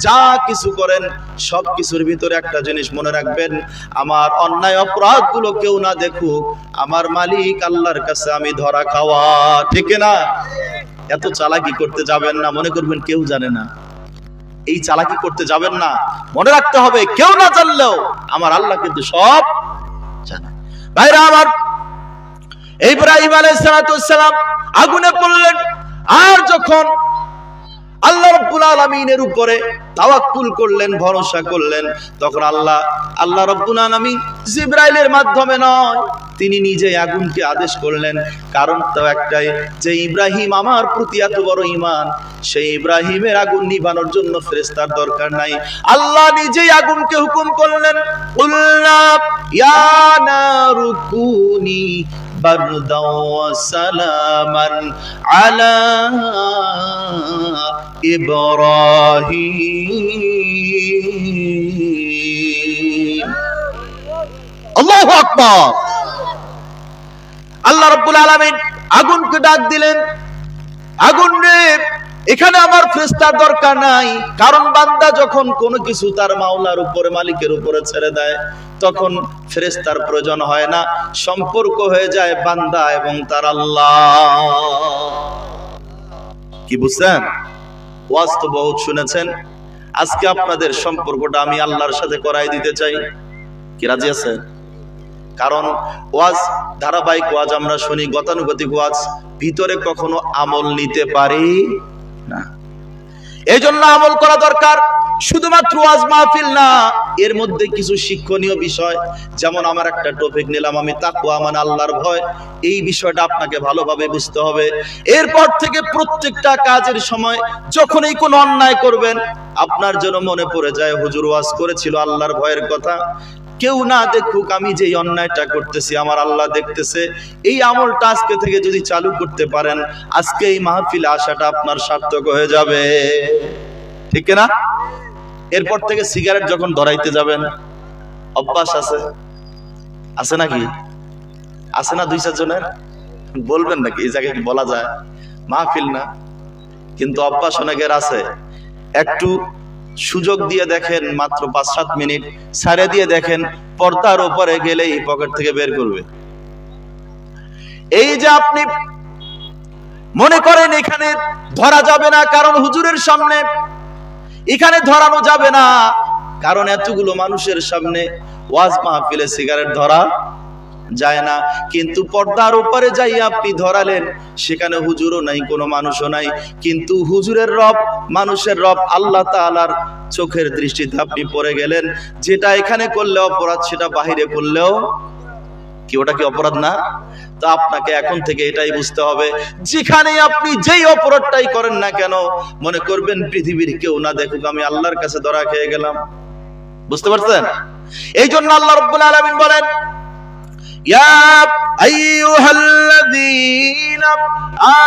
যা কিছু করেন সব কিছুর ভিতরে একটা জিনিস মনে রাখবেন, আমার অন্যায় অপরাধ গুলো কেউ না দেখুক, আমার মালিক আল্লাহর কাছে আমি ধরা খাওয়া। ঠিক না? এত চালাকি করতে যাবেন না, মনে করবেন কেউ জানে না। এই চালাকি করতে যাবেন না, মনে রাখতে হবে কেউ না জানলেও আমার আল্লাহ কিন্তু সব জানে। ভাইরা আমার, ইব্রাহিম আলাইহিস সালাম আগুনে পড়লেন, আর যখন আল্লাহ রাব্বুল আলামিনের উপরে তাওয়াক্কুল করলেন, ভরসা করলেন, তখন আল্লাহ রাব্বুল আলামিন জিবরাইলের মাধ্যমে নয়, তিনি নিজেই আগুনকে আদেশ করলেন। কারণ তো একটাই, যে ইব্রাহিম আমার প্রতি এত বড় ঈমান, সেই ইব্রাহিমের আগুন নিভানোর জন্য ফেরেশতার দরকার নাই। আল্লাহ নিজেই আগুনকে হুকুম করলেন, কুলনা ইয়া নারু কুনি বারদাও ওয়া সালামান আলা ইব্রাহিম। আল্লাহু আকবার। আল্লাহ রাব্বুল আলামিন আগুনকে ডাক দিলেন, আগুন রে, এখানে আমার ফেরেশতার দরকার নাই। কারণ বান্দা যখন কোনো কিছু তার মাওলার উপরে, মালিকের উপরে ছেড়ে দেয়, তখন ফেরেশতার প্রয়োজন হয় না, সম্পর্ক হয়ে যায় বান্দা এবং তার আল্লাহ। কি বুঝছেন? ওয়াজ তো বহুত শুনেছেন, আজকে আপনাদের সম্পর্কটা আমি আল্লাহর সাথে করাই দিতে চাই। কি রাজি আছেন? কারণ ওয়াজ, ধারাবাহিক ওয়াজ আমরা শুনি, গতানুগতিক ওয়াজ, ভিতরে কখনো আমল নিতে পারি না। এই জন্য আমল করা দরকার। শুধুমাত্র ওয়াজ মাহফিল না, এর মধ্যে কিছু শিক্ষণীয় বিষয়, যেমন আমার একটা টপিক নিলাম আমি, তাকওয়া মানে আল্লাহর ভয়। এই বিষয়টা আপনাকে ভালোভাবে বুঝতে হবে। এরপর থেকে প্রত্যেকটা কাজের সময় যখনই কোনো অন্যায় করবেন, আপনার যেন মনে পড়ে যায় হুজুর ওয়াজ করেছিল আল্লাহর ভয়ের কথা। কেউ না দেখুক, আমি যেই অন্যায়টা করতেছি আমার আল্লাহ দেখতেছে। এই আমলটা আজকে থেকে যদি চালু করতে পারেন, আজকে এই মাহফিলে আসাটা আপনার সার্থক হয়ে যাবে। ঠিক না? এরপর থেকে সিগারেট যখন ধরাইতে যাবেন, অভ্যাস আছে নাকি? আছে না? 2-4 জনের বলবেন নাকি? এই জায়গায় কি বলা যায়? মাহফিল না, কিন্তু অভ্যাস অনেকের আছে। একটু সুযোগ দিয়ে দেখেন, মাত্র 5-7 মিনিট ছাড়ে দিয়ে দেখেন, পর্দার উপরে গেলেই পকেট থেকে বের করবে। এই যে আপনি মনে করেন এখানে ধরা যাবে না, কারণ হুজুরের সামনে, এখানে ধরানো যাবে না কারণ এতগুলো মানুষের সামনে ওয়াজ মাহফিলে সিগারেট ধরা যায় না। কিন্তু পর্দার উপরে যাই আপনি ধরালেন, সেখানে হুজুরও নাই, কোনো মানুষও নাই, কিন্তু হুজুরের রব, মানুষের রব আল্লাহ তাআলার চোখের দৃষ্টিতে আপনি পড়ে গেলেন। যেটা এখানে করলে অপরাধ, সেটা বাহিরে করলেও কি, ওটা কি অপরাধ না? তো আপনাকে এখন থেকে এটাই বুঝতে হবে, যেখানে আপনি যেই অপরাধটাই করেন না কেন, মনে করবেন পৃথিবীর কেউ না দেখুক, আমি আল্লাহর কাছে ধরা খেয়ে গেলাম। বুঝতে পারছেন? এই জন্য আল্লাহ রাব্বুল আলামিন বলেন, ইয়া আইয়ুহাল্লাযীনা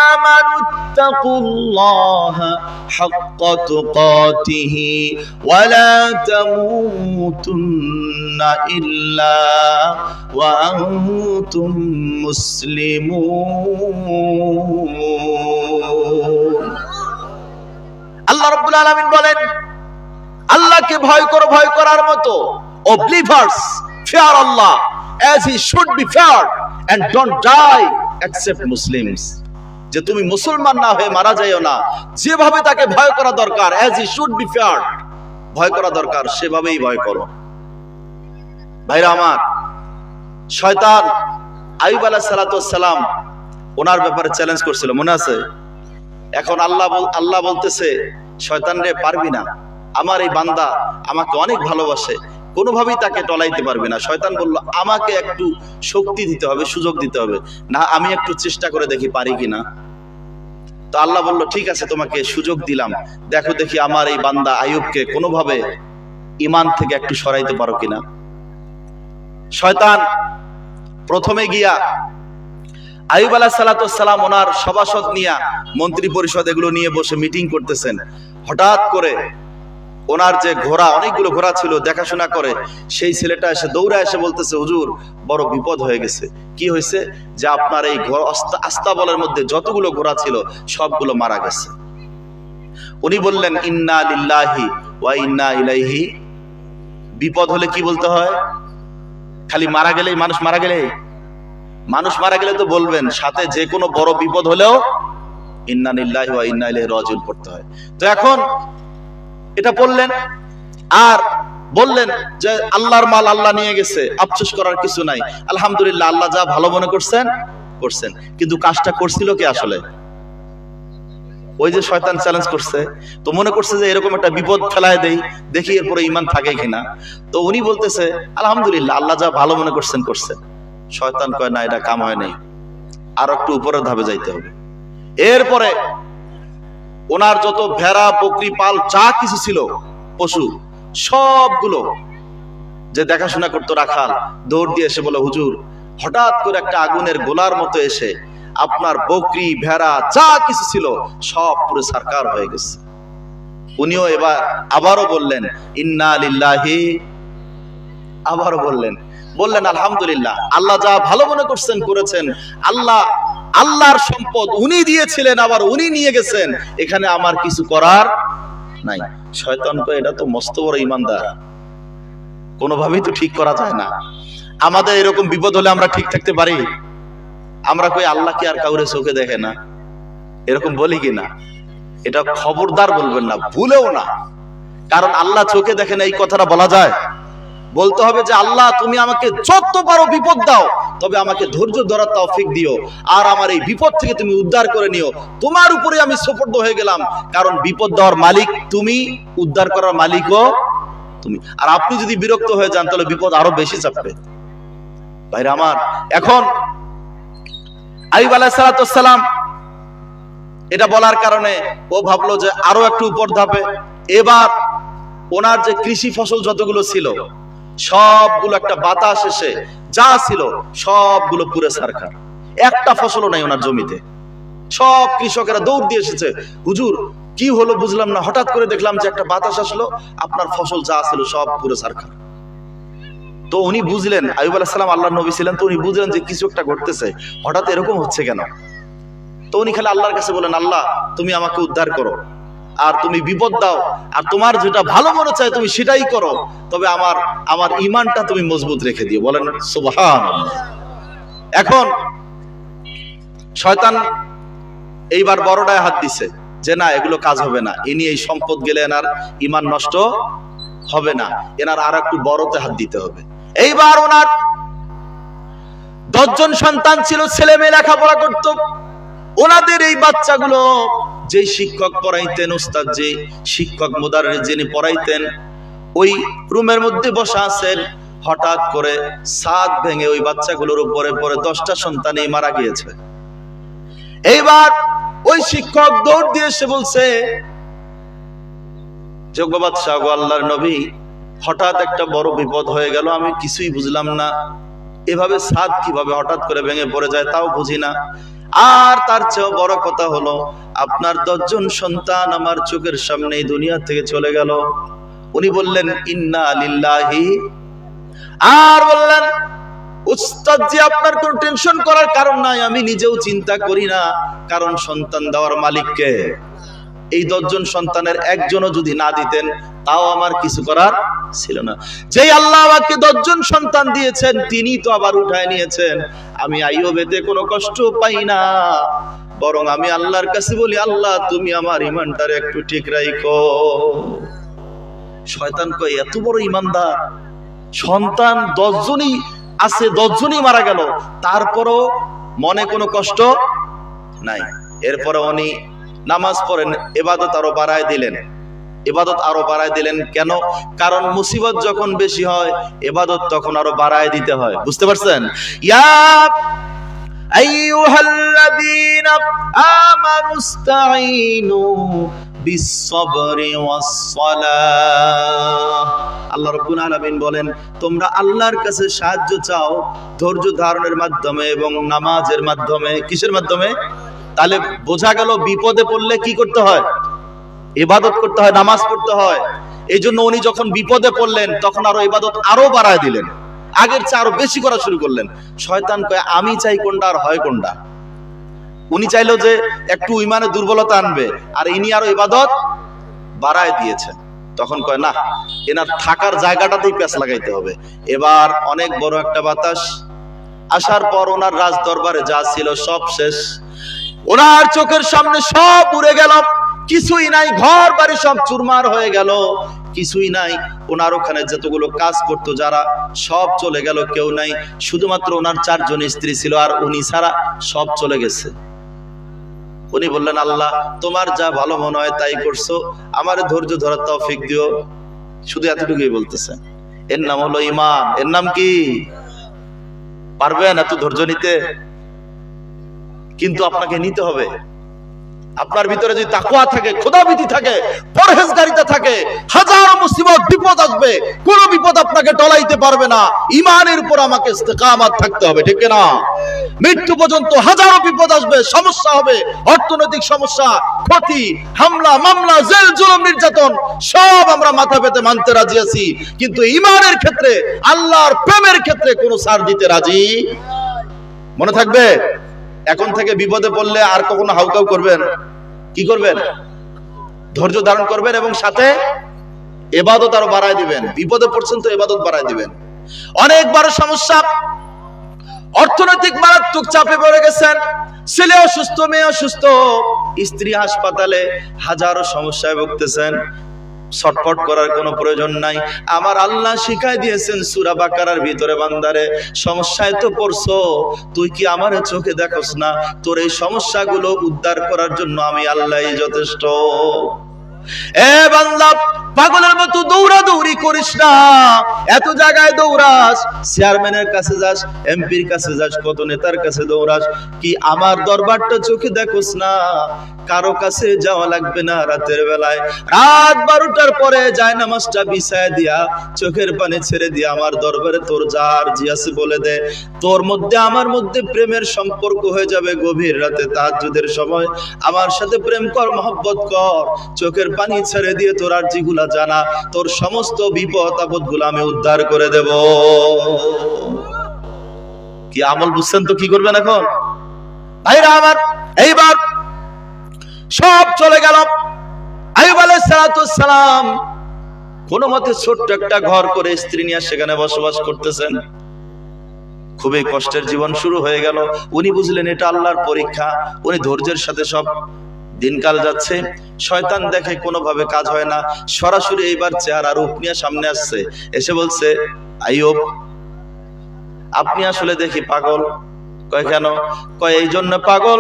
আমানুত্তাকুল্লাহা হাক্কা তুকাতিহি ওয়া লা তামুতুন্না ইল্লা ওয়া আনতুম মুসলিমুন। আল্লাহ রাব্বুল আলামিন বলেন, আল্লাহকে ভয় করো, ভয় করার মতো। ও believers, fear Allah as he should be feared and don't die except Muslims. যে তুমি মুসলমান না হয়ে মারা যাইও না, যেভাবে তাকে ভয় করা দরকার, as he should be feared, ভয় করা দরকার, সেভাবেই ভয় করো। ভাইরা আমার, শয়তান আইয়ুব আলাইহিস সালাম ওনার ব্যাপারে চ্যালেঞ্জ করছিল, মনে আছে? এখন আল্লাহ বলতেছে, শয়তান রে, পারবি না, আমার এই বান্দা আমাকে অনেক ভালোবাসে, কোনোভাবেই তাকে টলাইতে পারবে না। শয়তান বলল, আমাকে একটু শক্তি দিতে হবে, সুযোগ দিতে হবে, না আমি একটু চেষ্টা করে দেখি পারি কিনা। তো আল্লাহ বলল, ঠিক আছে, তোমাকে সুযোগ দিলাম, দেখো দেখি আমার এই বান্দা আইয়ুবকে কোনোভাবে ঈমান থেকে একটু সরাইতে পারো কিনা। শয়তান প্রথমে গিয়া আইয়ুব আলাইহিস সালাম ওনার সভাসদ নিয়ে, মন্ত্রী পরিষদ এগুলো নিয়ে বসে মিটিং করতেছেন। হঠাৎ করে ওনার যে ঘোড়া, অনেকগুলো ঘোড়া ছিল, দেখাশোনা করে সেই ছেলেটা এসে দৌড়ে এসে বলতেছে, হুজুর বড় বিপদ হয়ে গেছে। কি হয়েছে? যে আপনার এই আস্তাবলের মধ্যে যতগুলো ঘোড়া ছিল সবগুলো মারা গেছে। উনি বললেন ইন্না লিল্লাহি ওয়া ইন্না ইলাইহি। বিপদ হলে কি বলতে হয়? খালি মারা গেলেই মানুষ মারা গেলে তো বলবেন, সাথে যে কোনো বড় বিপদ হলেও ইন্না লিল্লাহি ওয়া ইন্না ইলাইহি রাজিউন পড়তে হয়। তো এখন এটা বললেন আর বললেন যে আল্লাহর মাল আল্লাহ নিয়ে গেছে, আফসোস করার কিছু নাই, আলহামদুলিল্লাহ, আল্লাহ যা ভালো মনে করছেন। কিন্তু কাজটা করছিল কি আসলে? ওই যে শয়তান চ্যালেঞ্জ করছে, তো মনে করছে যে এরকম একটা বিপদ ফেলায় দেই, দেখি এরপরে ঈমান থাকে কিনা। তো উনি বলতেছে আলহামদুলিল্লাহ, আল্লাহ যা ভালো মনে করছেন। শয়তান কয় না, এটা কাম হয় নাই, আর একটু উপরের ধাপে যাইতে হবে। এরপরে ওনার যত ভেড়া, বকরি, পাল যা কিছু ছিল, পশু সবগুলো যে দেখাশোনা করতো রাখাল, দৌড় দিয়ে এসে বলে, হুজুর, হঠাৎ করে একটা আগুনের গোলার মতো এসে আপনার বকরি, ভেড়া যা কিছু ছিল সব পুরো সারকার হয়ে গেছে। উনিও এবার আবারও বললেন ইন্না লিল্লাহি, আবারও বললেন আলহামদুলিল্লাহ, আল্লাহ যা ভালো মনে করছেন করেছেন। আল্লাহর সম্পদ উনি দিয়েছিলেন, আবার উনি নিয়ে গেছেন, এখানে আমার কিছু করার নাই। শয়তান কয় এটা তো মস্ত বড় ইমানদার, কোনোভাবেই তো ঠিক করা যায় না। আমাদের এরকম বিপদ হলে আমরা ঠিক থাকতে পারি? আমরা কই আল্লাহ কি আর কাউরে চোখে দেখে না? এরকম বলি কিনা? এটা খবরদার বলবেন না, ভুলেও না। কারণ আল্লাহ চোখে দেখে না এই কথাটা বলা যায়? বলতে হবে যে আল্লাহ তুমি আমাকে যত পারো বিপদ দাও, তবে আমাকে ধৈর্য ধরার তৌফিক দিও, আর আমার এই বিপদ থেকে তুমি উদ্ধার করে নিও। তোমার উপরে আমি সুপর্দ হয়ে গেলাম, কারণ বিপদ দেওয়ার মালিক তুমি, উদ্ধার করার মালিকও তুমি। আর আপনি যদি বিরক্ত হয়ে যান তাহলে বিপদ আরো বেশি চাপবে। ভাইরা আমার, এখন আইয়ুব আলাইহিস সালাম এটা বলার কারণে ও ভাবলো যে আরো একটু উপর ধাপে। এবার ওনার যে কৃষি ফসল যতগুলো ছিল সবগুলো একটা বাতাস এসে যা ছিল সবগুলো পুরে সারখার, একটা ফসলও নাই ওনার জমিতে। সব কৃষকেরা দৌড় দিয়ে এসেছে, হুজুর কি হলো বুঝলাম না, হঠাৎ করে দেখলাম যে একটা বাতাস আসলো, আপনার ফসল যা ছিল সব পুরে সারখার। তো উনি বুঝলেন, আইয়ুব আলাইহিস সালাম আল্লাহর নবী ছিলেন, তো উনি বুঝলেন যে কিছু একটা ঘটতেছে, হঠাৎ এরকম হচ্ছে কেন। তো উনি খালি আল্লাহর কাছে বলেন, আল্লাহ তুমি আমাকে উদ্ধার করো, আর তুমি বিপদ দাও, আর তোমার যেটা ভালো মনে চায় তুমি সেটাই করো, তবে আমার ঈমানটা তুমি মজবুত রেখে দিও। বলেন সুবহানাল্লাহ। এখন শয়তান এইবার বড়টায় হাত দিছে যে না, এগুলো কাজ হবে না, ইনি এই সম্পদ গেলে এনার ঈমান নষ্ট হবে না, এনার আর একটু বড়তে হাত দিতে হবে। এইবার ওনার 10 জন সন্তান ছিল, ছেলে মেয়ে লেখাপড়া করত। ওনাদের এই বাচ্চাগুলো যে শিক্ষক পড়াইতেন, উস্তাদ যে শিক্ষক মুদাররিস যিনি পড়াইতেন, ওই রুমের মধ্যে বসা আছেন, হঠাৎ করে ছাদ ভেঙে ওই বাচ্চাগুলোর উপরে পড়ে 10টা সন্তানই মারা গিয়েছে। এইবার ওই শিক্ষক দৌড় দিয়ে এসে বলছে, যোগ্য বাদশাহ গো, আল্লাহর নবী, হঠাৎ একটা বড় বিপদ হয়ে গেল, আমি কিছুই বুঝলাম না, এভাবে ছাদ কিভাবে হঠাৎ করে ভেঙে পড়ে যায় তাও বুঝি না। আর তার চেয়েও বড় কথা হলো, আপনার 10 জন সন্তান আমার চোখের সামনে দুনিয়া থেকে চলে গেল। উনি বললেন ইন্না লিল্লাহি, আর বললেন উস্তাদ জি, আপনার কোনো টেনশন করার কারণ নাই, আমি নিজেও চিন্তা করি না, কারণ সন্তান দেওয়ার মালিক কে? এই 10 জন সন্তানের একজনও যদি না দিতেন তাও আমার কিছু করার ছিল না। যেই আল্লাহ আমাকে 10 জন সন্তান দিয়েছেন তিনি তো আবার উঠায় নিয়েছেন। আমি আইয়ুবেতে কোনো কষ্ট পাই না, বরং আমি আল্লাহর কাছে বলি, আল্লাহ তুমি আমার ঈমানটারে একটু ঠিক রাখো। শয়তান কয় এত বড় ঈমানদার, সন্তান 10 জনই আছে, 10 জনই মারা গেল, তারপরও মনে কোনো কষ্ট নাই। এরপরে উনি নামাজ পড়েন, ইবাদত আরো বাড়ায় দিলেন। কেন? কারণ মুসিবত যখন বেশি হয় ইবাদত তখন আরো বাড়ায় দিতে হয়। বুঝতে পারছেন? ইয়া আইয়ুহাল্লাযীনা আমানুস্তাঈনু বিস-সাবরি ওয়াস-সালাহ। আল্লাহ রাব্বুল আলামিন বলেন, তোমরা আল্লাহর কাছে সাহায্য চাও ধৈর্য ধারণের মাধ্যমে এবং নামাজের মাধ্যমে। কিসের মাধ্যমে? তাহলে বোঝা গেল বিপদে পড়লে কি করতে হয়? ইবাদত করতে হয়, নামাজ পড়তে হয়। এই জন্য উনি যখন বিপদে পড়লেন তখন আরো ইবাদত আরো বাড়ায় দিলেন, আগের চেয়ে আরো বেশি করা শুরু করলেন। শয়তান কয় আমি চাই কোনটা আর হয় কোনটা? উনি চাইলো যে একটু ইমানে দুর্বলতা আনবে, আর ইনি আরো ইবাদত বাড়ায় দিয়েছেন। তখন কয় না, এনার থাকার জায়গাটাতেই পেঁচ লাগাইতে হবে। এবার অনেক বড় একটা বাতাস আসার পর ওনার রাজ দরবারে যা ছিল সব শেষ। ওনার চোখের সামনে সব উড়ে গেল, কিছুই নাই, ঘর বাড়ি সব চুরমার হয়ে গেল, কিছুই নাই। ওনার ওখানে যতগুলো কাজ করতো যারা, সব চলে গেল, কেউ নাই। শুধুমাত্র ওনার 4 জন স্ত্রী ছিল, আর উনি ছাড়া সব চলে গেছে। উনি বললেন, আল্লাহ তোমার যা ভালো মনে হয় তাই করছো, আমার ধৈর্য ধরার তৌফিক দিও। শুধু এতটুকুই বলতেছে। এর নাম হলো ঈমান। এর নাম কি? পারবেন এত ধৈর্য নিতে? কিন্তু আপনাকে নিতে হবে। আপনার ভিতরে যদি তাকওয়া থাকে, খোদাভীতি থাকে, পরহেজগারিতা থাকে, হাজার মুসিবত বিপদ আসবে, কোন বিপদ আপনাকে টলাইতে পারবে না। ঈমানের উপর আমাকে ইস্তেকামাত থাকতে হবে, ঠিক না? মৃত্যু পর্যন্ত হাজারো বিপদ আসবে, সমস্যা হবে, অর্থনৈতিক সমস্যা, ক্ষতি, হামলা, মামলা, জেল, জুলুম, নির্যাতন, সব আমরা মাথা পেতে মানতে রাজি আছি। কিন্তু ঈমানের ক্ষেত্রে, আল্লাহর প্রেমের ক্ষেত্রে কোনো ছাড় দিতে রাজি। মনে থাকবে, এখন থেকে বিপদে পড়লে আর কখনো হাউকাউ করবেন? কি করবেন? ধৈর্য ধারণ করবেন এবং সাথে ইবাদত আরো বাড়ায় দিবেন। বিপদে পড়ছেন তো ইবাদত বাড়ায় দিবেন। অনেক বড় সমস্যা, অর্থনৈতিক মারাত্মক চাপে পড়ে গেছেন, ছেলে অসুস্থ, মেয়ে অসুস্থ, স্ত্রী হাসপাতালে, হাজারো সমস্যায় ভুগতেছেন। ছটফট করার কোনো প্রয়োজন নাই। আমার আল্লাহ শিখাই দিয়েছেন সূরা বাকারার ভিতরে, বান্দারে সমস্যায় তো পড়ছো, তুই কি আমার চোখে দেখোস না? তোর এই সমস্যাগুলো উদ্ধার করার জন্য আমি আল্লাহই যথেষ্ট। এ বান্দা, পাগলের মতো দৌড়াদৌড়ি করিস না। এত জায়গায় দৌড়াস, চেয়ারম্যানের কাছে যাস, এমপির কাছে যাস, কত নেতার কাছে দৌড়াস, কি আমার দরবারটা চোখে দেখোস না? কারো কাছে যাওয়া লাগবে না। রাতের বেলায় রাত 12টার পরে জায়নামাজটা বিছায় দিয়া, চোখের পানি ছেড়ে দিয়া আমার দরবারে তোর যার জি আছে বলে দে। তোর মধ্যে আমার মধ্যে প্রেমের সম্পর্ক হয়ে যাবে। গভীর রাতে তাহাজ্জুদের সময় আমার সাথে প্রেম কর, মহব্বত কর, চোখের পানি ছেড়ে দিয়ে তোর আরজিগুলা জানা, তোর সমস্ত বিপদ আপদ গুলো আমি উদ্ধার করে দেব। কি আমল বুঝছেন তো? কি করবেন এখন ভাইরা আমার? এইবার সব চলে গেল। আইয়ুব আলাইহিস সালাম কোন মতে ছোট্ট একটা ঘর করে স্ত্রী নিয়ে সেখানে বসবাস করতেছেন। খুবই কষ্টের জীবন শুরু হয়ে গেল। উনি বুঝলেন এটা আল্লাহর পরীক্ষা। উনি ধৈর্যের সাথে সব দিনকাল যাচ্ছে। শয়তান দেখে কোনোভাবে কাজ হয় না, সরাসরি এইবার চেহারা রূপ নিয়ে সামনে আসছে, এসে বলছে, আইয়ুব আপনি আসলে দেখি পাগল। কয় কেন? কয় এই জন্য পাগল,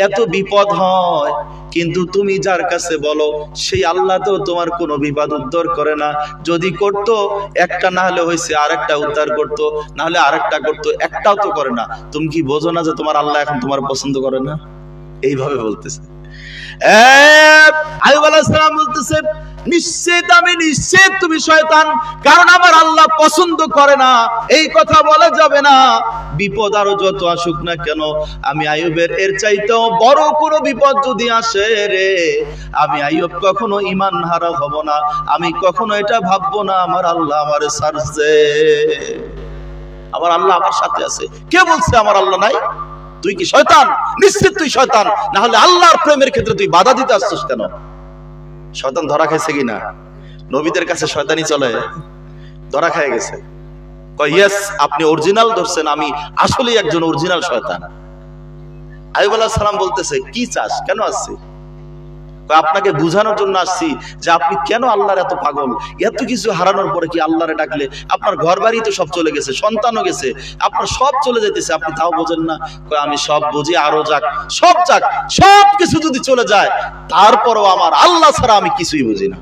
এত বিপদ হয় কিন্তু তুমি যার কাছে বলো সেই আল্লাহ তো তোমার কোনো বিপদ উদ্ধার করে না। যদি করতো একটা না হলে হয়েছে আরেকটা উদ্ধার করতো, না হলে আরেকটা করতো, একটাও তো করে না। তুমি কি বোঝো না যে তোমার আল্লাহ এখন তোমার পছন্দ করে না? এইভাবে বলতেছে। আইয়ুব আলাইহিস সালাম বলতেছে, নিশ্চিত আমি নিশ্চিত তুমি শয়তান, কারণ আমার আল্লাহ পছন্দ করে না। এই কথা বলা যাবে না। বিপদ আরো যত আসুক না কেন, আমি আইয়ুবের এর চাইতেও বড় কোনো বিপদ যদি আসে রে, আমি আইয়ুব কখনো ঈমান হারা হব না। আমি কখনো এটা ভাববো না আমার আল্লাহ আমারে ছাড়ছে, আমার আল্লাহ আমার সাথে আছে। কে বলছে আমার আল্লাহ নাই? তুই কি শয়তান? নিশ্চিত তুই শয়তান, না হলে আল্লাহর প্রেমের ক্ষেত্রে তুই বাধা দিতে আসছিস কেন? শয়তান ধরা খাইছে কিনা? নবীদের কাছে শয়তানি চলে, ধরা খেয়ে গেছে। কয় ইয়েস, আপনি অরিজিনাল ধরছেন, আমি আসলেই একজন অরিজিনাল শয়তান। আইয়ুব আলাইহিস সালাম বলতেছে, কি চাস, কেন আসছি? আপনাকে বুঝানোর জন্য আসছি যে আপনি কেন আল্লাহর এত পাগল। এত কিছু হারানোর পরে কি আল্লাহরে ডাকলে? আপনার ঘর বাড়ি তো সব চলে গেছে, সন্তানও গেছে, আপনার সব চলে যেতেছে, আপনি তাও বোঝেন না? আমি সব বুঝি, আরো যাক, সব যাক, সব কিছু যদি চলে যায় তারপরও আমার আল্লাহ ছাড়া আমি কিছুই বুঝি না।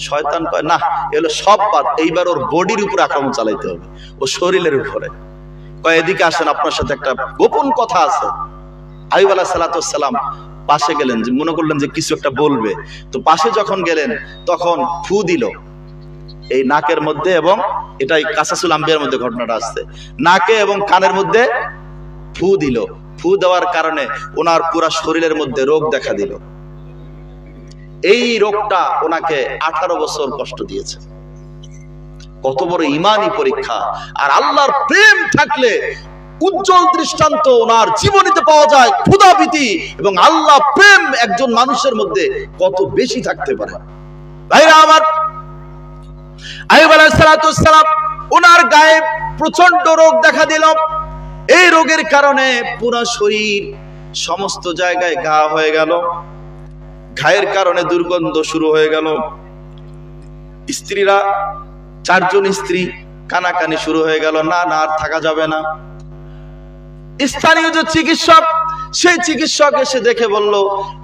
শয়তান কয় না, এগুলো সব বাদ, এইবার ওর বডির উপর আক্রমণ চালাইতে হবে, ও শরীরের উপরে। কয় এদিকে আসেন, আপনার সাথে একটা গোপন কথা আছে। আইয়ুব আলাইহিস সালাম পাশে গেলেন, যে মনে করলেন যে কিছু একটা বলবে, তো পাশে যখন গেলেন তখন ফু দিল এই নাকের মধ্যে, এবং এটাই কাসাসুল আম্বিয়ার মধ্যে ঘটনাটা আসছে, নাকে এবং কানের মধ্যে ফু দিল। ফু দেওয়ার কারণে ওনার পুরা শরীরের মধ্যে রোগ দেখা দিল। এই রোগটা ওনাকে 18 বছর কষ্ট দিয়েছে। কত বড় ঈমানি পরীক্ষা! আর আল্লাহর প্রেম থাকলে উজ্জ্বল দৃষ্টান্ত ওনার জীবনীতে পাওয়া যায়। ক্ষুধাভীতি এবং আল্লাহ প্রেম একজন মানুষের মধ্যে কত বেশি থাকতে পারে। ভাইরা আমার, আইয়ুব আলাইহিস সালাম ওনার গায়ে প্রচন্ড রোগ দেখা দিল। এই রোগের কারণে পুরো শরীর সমস্ত জায়গায় ঘা হয়ে গেল। ঘায়ের কারণে দুর্গন্ধ শুরু হয়ে গেল। স্ত্রীরা, 4 জন স্ত্রী কানাকানি শুরু হয়ে গেল, না না আর থাকা যাবে না। স্থানীয় যে চিকিৎসক, সেই চিকিৎসক এসে দেখে বলল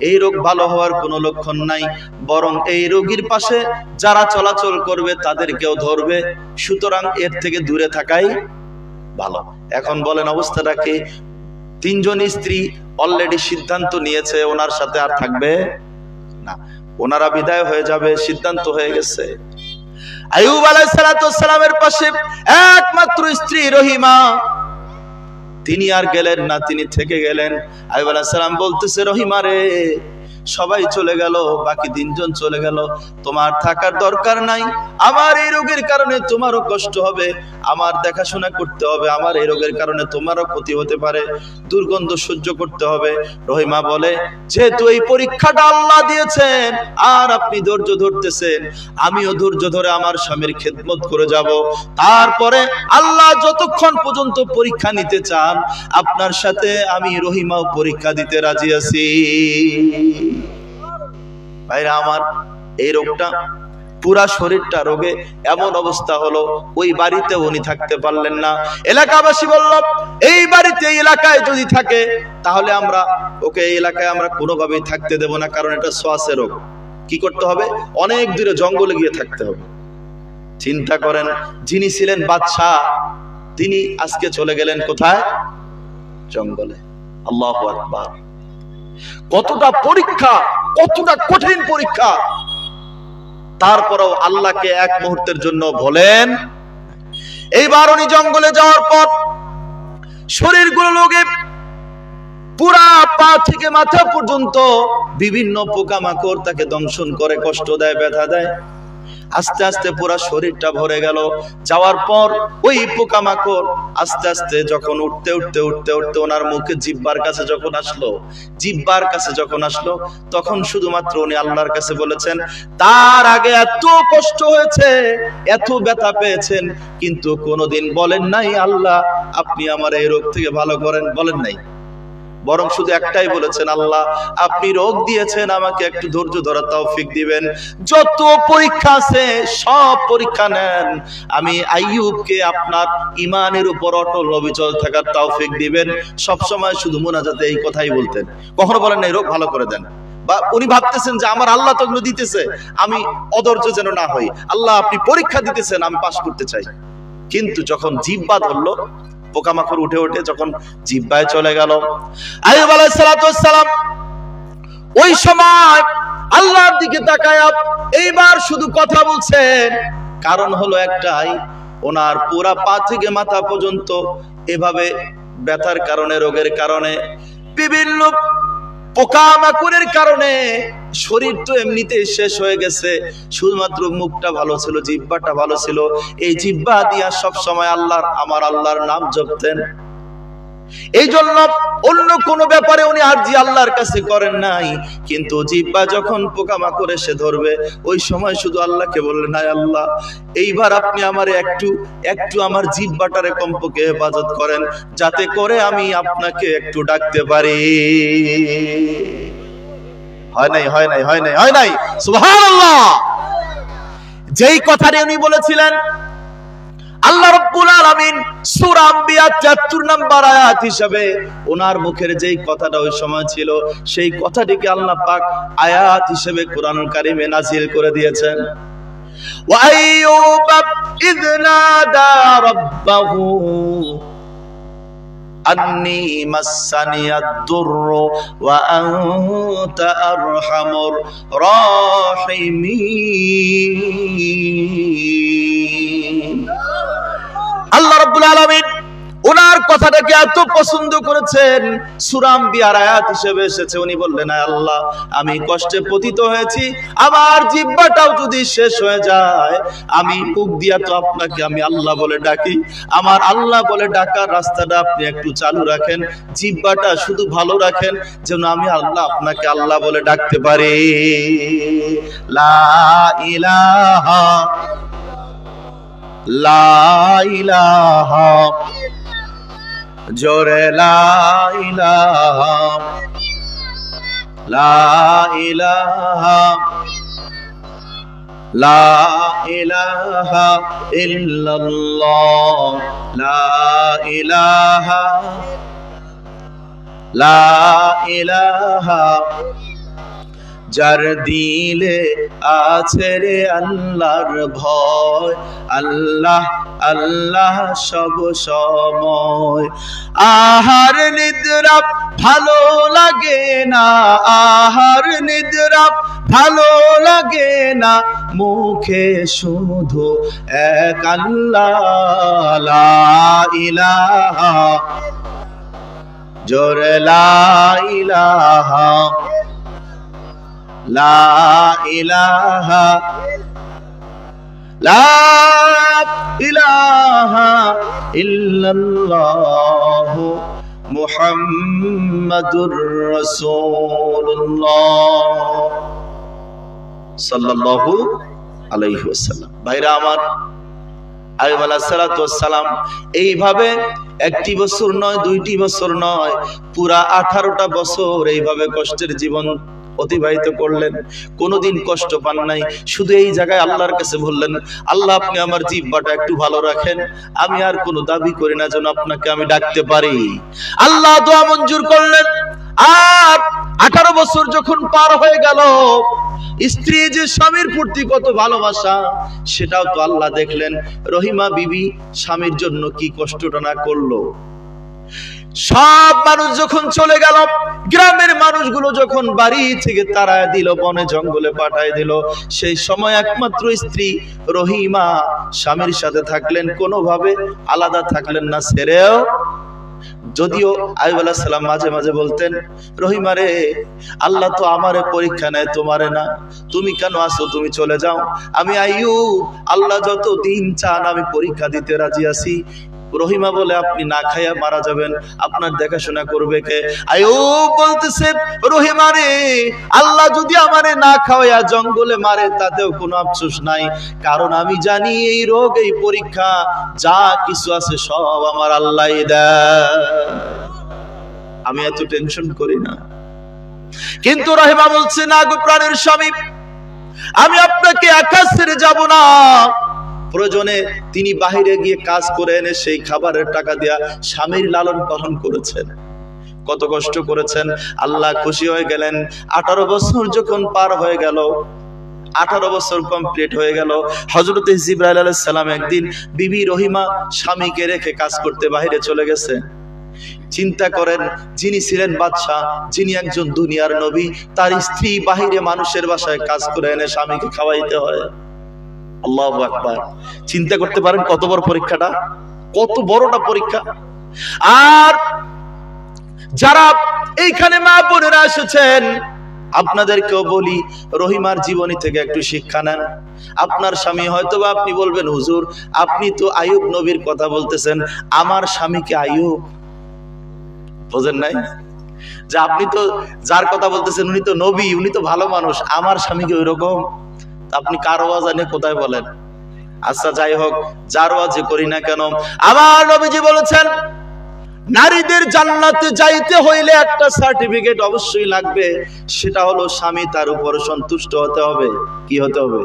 এই রোগ ভালো হওয়ার কোনো লক্ষণ নাই, বরং এই রোগীর পাশে যারা চলাচল করবে তাদেরকেও ধরবে, সুতরাং এর থেকে দূরে থাকাই ভালো। এখন বলেন অবস্থাটা কি? 3 জন স্ত্রী অলরেডি সিদ্ধান্ত নিয়েছে ওনার সাথে আর থাকবে না, ওনারা বিদায় হয়ে যাবে, সিদ্ধান্ত হয়ে গেছে। আইয়ুব আলাইহিস সালামের পাশে একমাত্র স্ত্রী রহিমা, তিনি আর গেলেন না, তিনি থেকে গেলেন। আইয়ুব আলাইহিস সালাম বলতেছে, রহিমা রে, সবাই চলে গেল, বাকি 3 জন চলে গেল, তোমার থাকার দরকার নাই। আমার এই রোগের কারণে তোমারও কষ্ট হবে, আমার দেখাশোনা করতে হবে, আমার এই রোগের কারণে তোমারও ক্ষতি হতে পারে, দুর্গন্ধ সহ্য করতে হবে। রহিমা বলে, যেহেতু এই পরীক্ষাটা আল্লাহ দিয়েছেন আর আপনি ধৈর্য ধরতেছেন, আমিও ধৈর্য ধরে আমার স্বামীর খেদমত করে যাব। তারপরে আল্লাহ যতক্ষণ পর্যন্ত পরীক্ষা নিতে চান, আপনার সাথে আমি রহিমাও পরীক্ষা দিতে রাজি আছি। ভাইরা আমার, এই রোগটা পুরা শরীরটা রোগে এমন অবস্থা হলো, ওই বাড়িতে উনি থাকতে পারলেন না। এলাকাবাসী বলল, এই বাড়িতে, এই এলাকায় যদি থাকে তাহলে আমরা ওকে এই এলাকায় আমরা কোনোভাবেই থাকতে দেব না, কারণ এটা শ্বাসের রোগ। কি করতে হবে? অনেক দূরে জঙ্গলে গিয়ে থাকতে হবে। চিন্তা করেন, যিনি ছিলেন বাদশা, তিনি আজকে চলে গেলেন কোথায়? জঙ্গলে। আল্লাহু আকবার! কতটা পরীক্ষা, কতটা কঠিন পরীক্ষা। তারপরেও আল্লাহকে এক মুহূর্তের জন্য বলেন। এইবার উনি জঙ্গলে যাওয়ার পর শরীরগুলো লোকে পুরা পা থেকে মাথা পর্যন্ত বিভিন্ন পোকামাকড় তাকে দংশন করে, কষ্ট দেয়, ব্যথা দেয়। আস্তে আস্তে পুরা শরীরটা ভরে গেল। যাওয়ার পর ওই পোকামাকড় আস্তে আস্তে যখন উঠতে উঠতে উঠতে উঠতে ওনার মুখে জিহ্বার কাছে যখন আসলো, তখন শুধুমাত্র উনি আল্লাহর কাছে বলেছেন, তার আগে এত কষ্ট হয়েছে, এত ব্যথা পেয়েছেন, কিন্তু কোনোদিন বলেন নাই আল্লাহ আপনি আমার এই রোগ থেকে ভালো করেন, বলেন নাই। বরং শুধু একটাই বলেছেন, আল্লাহ আপনি রোগ দিয়েছেন, আমাকে একটু ধৈর্য ধরার তৌফিক দিবেন। যত পরীক্ষা আছে সব পরীক্ষা নেন, আমি আইয়ুবকে আপনার ঈমানের উপর অটল অবিচল থাকার তৌফিক দিবেন। সব সময় শুধু মুনাজাতে এই কথাই বলতেন, কখনো বলেন নাই রোগ ভালো করে দেন। বা উনি ভাবতেছেন যে আমার আল্লাহ তো এগুলো দিতেছে, আমি অধৈর্য যেন না হই, আল্লাহ আপনি পরীক্ষা দিতেছেন, আমি পাস করতে চাই। কিন্তু যখন জিহ্বা ধরলো, পোকামাকড় উঠে উঠে যখন জিহ্বায় চলে গেল, আইয়ুব আলাইহিস সালাম ওই সময় আল্লাহর দিকে তাকায় এইবার শুধু কথা বলছেন। কারণ হলো একটাই, ওনার পুরা পা থেকে মাথা পর্যন্ত এভাবে ব্যথার কারণে, রোগের কারণে, বিভিন্ন পোকামাকড়ের কারণে শরীর তো এমনিতেই শেষ হয়ে গেছে, শুধুমাত্র মুখটা ভালো ছিল, জিহ্বাটা ভালো ছিল। এই জিহ্বা দিয়া সব সময় আমার আল্লাহর নাম জপতেন। এই জন্য অন্য কোন ব্যাপারে উনি আরজি আল্লাহর কাছে করেন নাই, কিন্তু জিহ্বা যখন পোকামাকড় এসে ধরবে, ওই সময় শুধু আল্লাহকে বললেন, হায় আল্লাহ এইবার আপনি আমারে একটু আমার জিহ্বাটারে কমপক্ষে হেফাজত করেন, যাতে করে আমি আপনাকে একটু ডাকতে পারি। হয় নাই সুবহানাল্লাহ। যেই কথাটি উনি বলেছিলেন, আল্লাহ রাব্বুল আলামিন সূরা আম্বিয়া ৭৩ নম্বর আয়াত হিসেবে ওনার মুখের যেই কথাটা ওই সময় ছিল, সেই কথাটিকে আল্লাহ পাক আয়াত হিসেবে কোরআনুল কারীমে নাযিল করে দিয়েছেন। ওয়া আইয়ুব ইয নাদা রাব্বাহু আন্নী মাসানিয়াদ দুররু ওয়া আনতা আরহামুর রাহিমিন। আল্লাহ রাব্বুল আলামিন ওনার কথাটাকে এত পছন্দ করেছেন, সূরা আম্বিয়ার আয়াত হিসেবে এসেছে। উনি বললেন, আল্লাহ আমি কষ্টে পতিত হয়েছি, আমার জিহ্বাটাও যদি শেষ হয়ে যায়, আমি মুখ দিয়া তো আপনাকে আমি আল্লাহ বলে ডাকি, আমার আল্লাহ বলে ডাকার রাস্তাটা আপনি একটু চালু রাখেন, জিহ্বাটা শুধু ভালো রাখেন, যেন আমি আল্লাহ আপনাকে আল্লাহ বলে ডাকতে পারি। লা ইলাহা লা ইলাহা, জোরে লা ইলাহা লা ইলাহা লা ইলাহা ইল্লাল্লাহ লা ইলাহা লা ইলাহা। যার দিলে আছে রে আল্লাহর ভয়, আল্লাহ আল্লাহ সব সময়। আহার নিদ্রা ভালো লাগে না, আহার নিদ্রা ভালো লাগে না, মুখে শুধু এক আল্লাহ। লা ইলাহা, জোরে লা ইলাহা লা ইলাহা লা ইলাহা ইল্লাল্লাহ মুহাম্মাদুর রাসূলুল্লাহ সাল্লাল্লাহু আলাইহি ওয়াসাল্লাম। ভাইরা আমার, আইয়ুব আলাইহিস সালাতু ওয়াস সালাম এইভাবে একটি বছর নয়, দুইটি বছর নয়, পুরা 18টা বছর এইভাবে কষ্টের জীবন অতিবাহিত করলেন। কোনোদিন কষ্ট পান নাই। শুধু এই জায়গায় আল্লাহর কাছে বললেন, আল্লাহ আপনি আমার জিহ্বাটা একটু ভালো রাখেন, আমি আর কোনো দাবি করি না যেন আপনাকে আমি ডাকতে পারি। আল্লাহ দোয়া মঞ্জুর করলেন। আর 18 বছর যখন পার হয়ে গেল, স্ত্রী যে স্বামীর প্রতি কত ভালোবাসা সেটাও তো আল্লাহ দেখলেন। রহিমা বিবি স্বামীর জন্য কি কষ্টটা না করলো। সব মানুষ যখন চলে গেল, গ্রামের মানুষগুলো যখন বাড়ি থেকে তাড়ায় দিল, বনে জঙ্গলে পাঠায় দিল, সেই সময় একমাত্র স্ত্রী রহিমা স্বামীর সাথে থাকলেন, কোনোভাবে আলাদা থাকলেন না ছেড়েও। যদিও আইয়ুব আলাইহিস সালাম মাঝে মাঝে বলতেন, রহিমা রে, আল্লাহ তো আমারে পরীক্ষা নেয়, তোমারে না, তুমি কেন আসো, তুমি চলে যাও। আমি আইয়ুব, আল্লাহ যত দিন চান আমি পরীক্ষা দিতে রাজি আছি। রহিমা বলে, আপনি না খাইয়া মারা যাবেন, আপনার দেখাশোনা করবে কে? আইয়ুব বলতেছে, রহিমা রে, আল্লাহ যদি আমারে না খাওয়াইয়া জঙ্গলে মারে তাতেও কোনো আফসোস নাই, কারণ আমি জানি এই রোগ, এই পরীক্ষা যা কিছু আছে সব আমার আল্লাহই দেয়, আমি এত টেনশন করি না। কিন্তু রহিমা বলছে, না গো প্রাণের স্বামী, আমি আপনাকে একা ছেড়ে যাব না। প্রয়োজনে তিনি বাহিরে গিয়ে কাজ করে এনে সেই খাবারের টাকা দিয়া স্বামীর লালন পালন করেছেন, কত কষ্ট করেছেন। আল্লাহ খুশি হয়ে গেলেন। 18 বছর যখন পার হয়ে গেল, 18 বছর কমপ্লিট হয়ে গেল, হযরত জিবরাইল আলাইহিস সালাম একদিন বিবি রহিমা স্বামীকে রেখে কাজ করতে বাহিরে চলে গেছে। চিন্তা করেন, যিনি ছিলেন বাদশা, যিনি একজন দুনিয়ার নবী, তার স্ত্রী বাহিরে মানুষের বাসায় কাজ করে এনে স্বামীকে খাওয়াইতে হয়। আল্লাহু আকবার। চিন্তা করতে পারেন কত বড় পরীক্ষাটা, কত বড়টা পরীক্ষা। আর যারা এইখানে মা বোনেরা এসেছেন, আপনাদেরকেও বলি, রহিমার জীবনী থেকে একটু শিক্ষা নেন। আপনার স্বামী হয়তো বা আপনি বলবেন, হুজুর আপনি তো আইয়ুব নবীর কথা বলতেছেন, আমার স্বামীকে আইয়ুব বোঝেন নাই? যে আপনি তো যার কথা বলতেছেন উনি তো নবী, উনি তো ভালো মানুষ, আমার স্বামীকে ওই রকম? আপনি কার ওয়াজ এনে কোথায় বলেন? আচ্ছা যাই হোক, যার ওয়াজে করি না কেন, আমার নবীজি বলেছেন, নারীদের জান্নাতে যাইতে হইলে একটা সার্টিফিকেট অবশ্যই লাগবে, সেটা হলো স্বামী তার উপর সন্তুষ্ট হতে হবে। কি হতে হবে?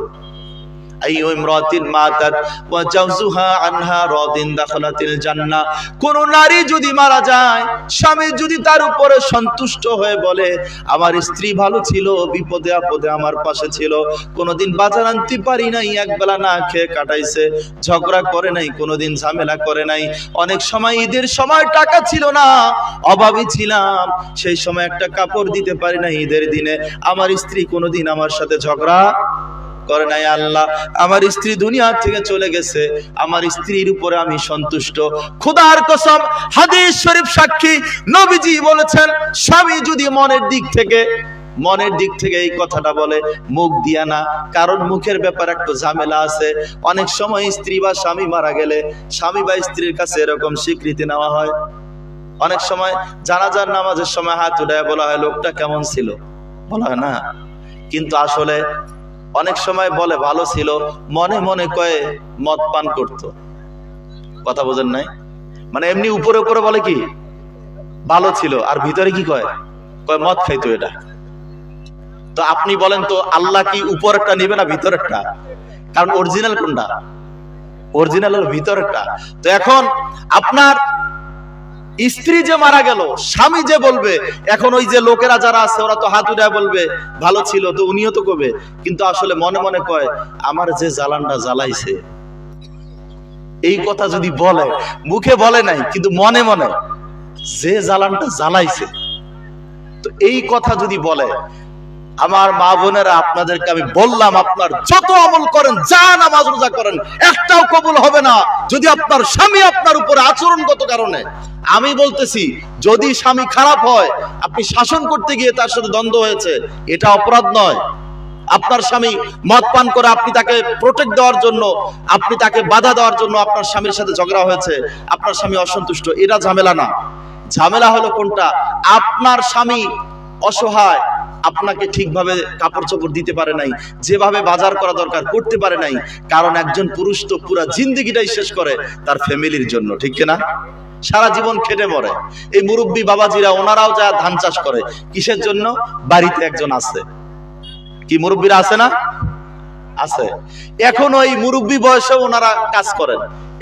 আইয়ু ইমরাতিন মাতাত ওয়া জাওজুহা আনহা রাদিন দাখালাতিল জান্নাহ। কোন নারী যদি মারা যায়, স্বামী যদি তার উপরে সন্তুষ্ট হয়ে বলে, আমার স্ত্রী ভালো ছিল, বিপদে আপদে আমার পাশে ছিল, কোনোদিন বাজার আনতে পারি নাই, একবেলা না খেয়ে কাটাইছে, ঝগড়া করে নাই, কোনোদিন ঝামেলা করে নাই, অনেক সময় ঈদের সময় টাকা ছিল না, অভাবী ছিলাম, সেই সময় একটা কাপড় দিতে পারি না ঈদের দিনে, আমার স্ত্রী কোনোদিন আমার সাথে ঝগড়া করে নাই। আল্লাহ আমার স্ত্রী দুনিয়া থেকে চলে গেছে, আমার স্ত্রীর উপরে আমি সন্তুষ্ট। খোদার কসম, হাদিস শরীফ সাক্ষী, নবীজি বলেছেন, স্বামী যদি মনের দিক থেকে এই কথাটা বলে, মুখ দিয়া না, কারণ মুখের ব্যাপার একটু ঝামেলা আছে। অনেক সময় স্ত্রী বা স্বামী মারা গেলে স্বামী বা স্ত্রীর কাছে এরকম স্বীকৃতি নেওয়া হয়। অনেক সময় জানাজার নামাজের সময় হাত উঠায় বলা হয়, লোকটা কেমন ছিল, বলা হয় না, কিন্তু আসলে অনেক সময় বলে ভালো ছিল, মনে মনে কয়ে মদ পান করত। কথা বোঝেন নাই? মানে এমনি উপরে উপরে বলে কি ভালো ছিল, আর ভিতরে কি কয় মদ খাইতো। এটা তো আপনি বলেন তো, আল্লাহ কি উপরেরটা নিবে না ভিতরেরটা? কারণ অরিজিনাল কোনটা? অরিজিনাল হলো ভিতরেরটা। তো এখন আপনার স্ত্রী যে মারা গেল, স্বামী যে বলবে, এখন ওই যে লোকেরা যারা আছে ওরা তো হাত উঠায় বলবে ভালো ছিল, তো উনিও তো কবে, কিন্তু আসলে মনে মনে কয় আমার যে জ্বালানটা জ্বালাইছে। এই কথা যদি বলে, মুখে বলে নাই কিন্তু মনে মনে যে জ্বালানটা জ্বালাইছে, তো এই কথা যদি বলে, আমার মা বোনেরা, আপনাদেরকে আমি বললাম, আপনার যত আমল করেন, যা নামাজ রোজা করেন, একটাও কবুল হবে না যদি আপনার স্বামী আপনার উপরে আচরণগত কারণে, আমি বলতেছি যদি স্বামী খারাপ হয়, আপনি শাসন করতে গিয়ে তার সাথে দ্বন্দ্ব হয়েছে, এটা অপরাধ নয়। আপনার স্বামী মদ পান করে, আপনি তাকে প্রোটেক্ট দেওয়ার জন্য, আপনি তাকে বাধা দেওয়ার জন্য আপনার স্বামীর সাথে ঝগড়া হয়েছে, আপনার স্বামী অসন্তুষ্ট, এটা ঝামেলা না। ঝামেলা হলো কোনটা? আপনার স্বামী অসহায়, আপনাকে ঠিকভাবে কাপড় চোপড় দিতে পারে নাই, যেভাবে বাজার করা দরকার করতে পারে নাই। কারণ একজন পুরুষ তো পুরা জিন্দেগিটাই শেষ করে তার ফ্যামিলির জন্য, ঠিক কিনা? সারা জীবন খেটে মরে। এই মুরব্বী বাবাজিরা, ওনারাও যা ধান চাষ করে কিসের জন্য? বাড়িতে একজন আছে। কি মুরব্বীরা আছে না? আছে। এখন ওই মুরব্বী বয়সে ওনারা কাজ করেন,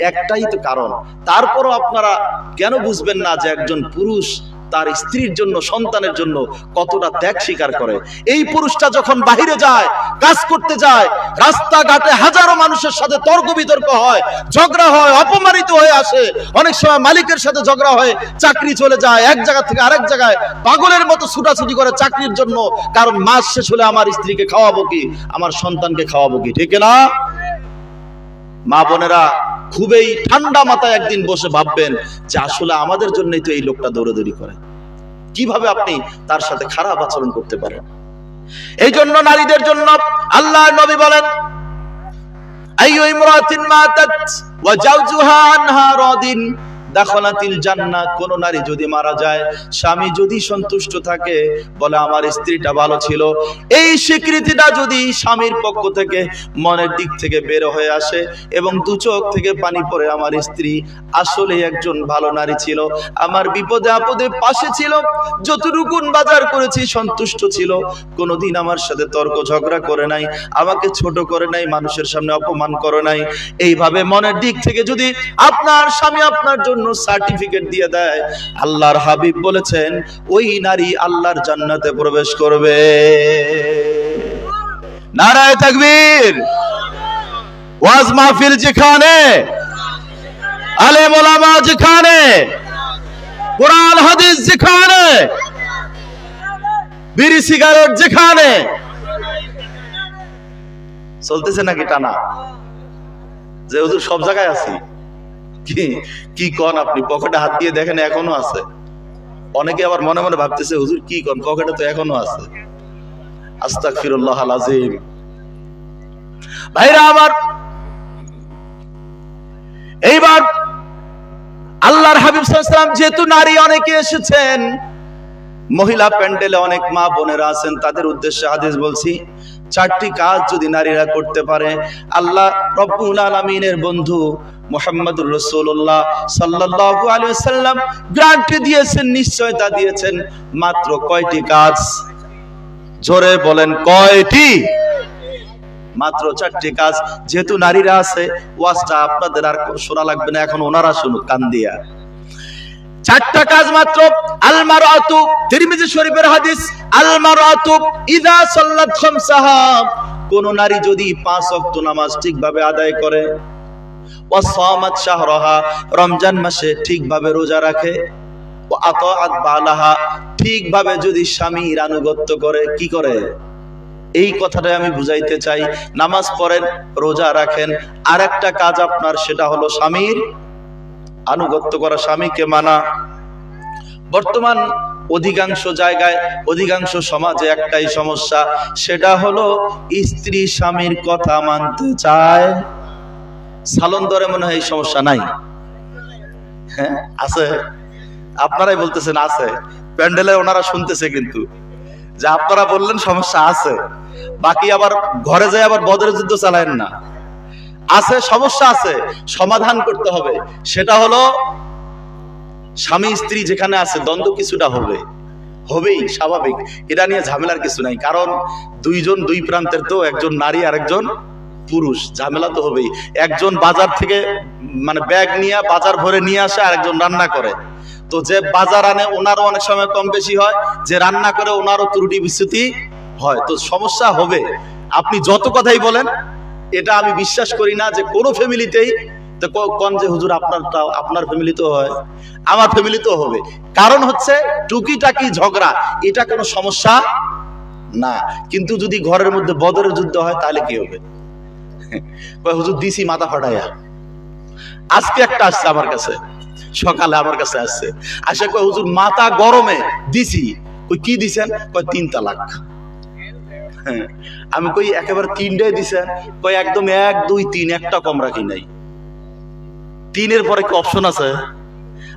একটাই তো কারণ। তারপরও আপনারা কেন বুঝবেন না যে একজন পুরুষ তার স্ত্রীর জন্য, সন্তানের জন্য কতটা ত্যাগ স্বীকার করে? এই পুরুষটা যখন বাহিরে যায়, কাজ করতে যায়, রাস্তাঘাটে হাজারো মানুষের সাথে তর্ক বিতর্ক হয়, ঝগড়া হয়, অপমানিত হয়ে আসে, অনেক সময় মালিকের সাথে ঝগড়া হয়, চাকরি চলে যায়, এক জায়গা থেকে আরেক জায়গায় পাগলের মতো ছুটাছুটি করে চাকরির জন্য। কারণ মাস শেষ হলে আমার স্ত্রীকে খাওয়াবো কি, আমার সন্তানকে খাওয়াবো কি, ঠিক না? মা বোনেরা, খুবই ঠান্ডা মাথায় একদিন বসে ভাববেন যে আসলে আমাদের জন্যই তো এই লোকটা দৌড়াদৌড়ি করে। কিভাবে আপনি তার সাথে খারাপ আচরণ করতে পারেন? এই জন্য নারীদের জন্য আল্লাহ নবী বলেন, আইয়ু ইমরাতিন মাতাত ওয়া জাওজুহা আনহা রাদিন দাখালাতিল জান্নাহ। কোন নারী যদি মারা যায়, স্বামী যদি সন্তুষ্ট থাকে, বলে আমার স্ত্রীটা ভালো ছিল, এই স্বীকৃতিটা যদি স্বামীর পক্ষ থেকে মনের দিক থেকে বের হয়ে আসে এবং দু চোখ থেকে পানি পড়ে, আমার স্ত্রী আসলে একজন ভালো নারী ছিল, আমার বিপদে আপদে পাশে ছিল, যতটুকু বাজার করেছি সন্তুষ্ট ছিল, কোনোদিন আমার সাথে তর্ক ঝগড়া করে নাই, আমাকে ছোট করে নাই, মানুষের সামনে অপমান করে নাই, এইভাবে মনের দিক থেকে যদি আপনার স্বামী আপনার জন্য সার্টিফিকেট দিয়ে দেয়, আল্লাহর হাবিব বলেছেন ওই নারী আল্লাহর জান্নাতে প্রবেশ করবে। নারায়ে তাকবীর। ওয়াজ মাহফিল যেখানে, আলেম ওলামা যেখানে, কোরআন হাদিস যেখানে, বিড়ি সিগারেট যেখানে, চলতেছে নাকি টানা? যে হুজুর সব জায়গায় আছি, কি কন আপনি? পকেটে হাত দিয়ে দেখেন এখনো আছে। অনেকে আবার মনে মনে ভাবতেছে হুজুর কি কন, পকেটে তো এখনো আছে। আস্তাগফিরুল্লাহাল আযীম। ভাইরা আমার, এইবার আল্লাহর হাবিব সাল্লাল্লাহু আলাইহি ওয়াসাল্লাম, যেহেতু নারী অনেকে এসেছেন, মহিলা প্যান্ডেলে অনেক মা বোনেরা আছেন, তাদের উদ্দেশ্যে হাদিস বলছি। 4টি কাজ যদি নারীরা করতে পারে, আল্লাহ রব্বুল আলামিনের বন্ধু মুহাম্মদুর রাসূলুল্লাহ সাল্লাল্লাহু আলাইহি ওয়াসাল্লাম গ্যারান্টি দিয়েছেন, নিশ্চয়তা দিয়েছেন। মাত্র কয়টি কাজ? জোরে বলেন, কয়টি? মাত্র 4টি কাজ। যেহেতু নারীরা আছে, ওয়াজটা আপনাদের আর শোনা লাগবে না, এখন ওনারা শুনুক কান দিয়া। 4টা কাজ মাত্র। আল মারআতু, তিরমিজি শরীফের হাদিস, আল মারআতু ইযা সাল্লাত খামসাহা, কোন নারী যদি 5 ওয়াক্ত নামাজ ঠিকভাবে আদায় করে, ওয়া সামাত শাহরাহা, রমজান মাসে ঠিকভাবে রোজা রাখে, ওয়া আতাআত বালাহা, ঠিকভাবে যদি স্বামীর আনুগত্য করে, কি করে? এই কথাটাই আমি বুঝাইতে চাই। নামাজ পড়েন, রোজা রাখেন, আর একটা কাজ আপনার, সেটা হলো স্বামীর আনুগত্য করা, স্বামীকে মানা। বর্তমান অধিকাংশ জায়গায়, অধিকাংশ সমাজে একটাই সমস্যা, সেটা হলো স্ত্রী স্বামীর কথা মানতে চায়। সালন্দরে মনে হয় এই সমস্যা নাই? হ্যাঁ আছে, আপনারাই বলতেছেন আছে, প্যান্ডেলে ওনারা শুনতেছে, কিন্তু যে আপনারা বললেন সমস্যা আছে, বাকি আবার ঘরে যায় আবার বদরের যুদ্ধ চালায়েন না। আছে, সমস্যা আছে, সমাধান করতে হবে। সেটা হলো স্বামী স্ত্রী যেখানে আছে দ্বন্দ্ব কিছুটা হবেই, স্বাভাবিক, এটা নিয়ে ঝামেলার কিছু নাই। কারণ দুইজন দুই প্রান্তের, তো একজন নারী আর একজন পুরুষ, ঝামেলা তো হবেই। একজন বাজার থেকে মানে ব্যাগ নিয়ে বাজার ভরে নিয়ে আসে, আর একজন রান্না করে। তো যে বাজার আনে ওনারও অনেক সময় কম বেশি হয়, যে রান্না করে ওনারও ত্রুটি বিচ্যুতি হয়, তো সমস্যা হবে। আপনি যত কথাই বলেন, এটা আমি বিশ্বাস করি না যে কোনো ফ্যামিলিতেই তো কোন যে হুজুর আপনারটা, আপনার ফ্যামিলিতেও হয়, আমার ফ্যামিলিতেও হবে। কারণ হচ্ছে টুকিটাকি ঝগড়া, এটা কোনো সমস্যা না। কিন্তু যদি ঘরের মধ্যে বদরের যুদ্ধ হয়, তাহলে কি হবে? হুজুর দিছি মাথা ফাটাইয়া। আজকে একটা আসছে আমার কাছে, সকালে আমার কাছে আসছে, আসে কয় হুজুর মাথা গরমে দিছি। কই কি দিছেন? কয় 3 তালাক। আমি কই একেবারে 3টাই দিছেন? কয় একদম 1 2 3, একটা কম রাখি নাই। 3-এর পরে কি অপশন আছে?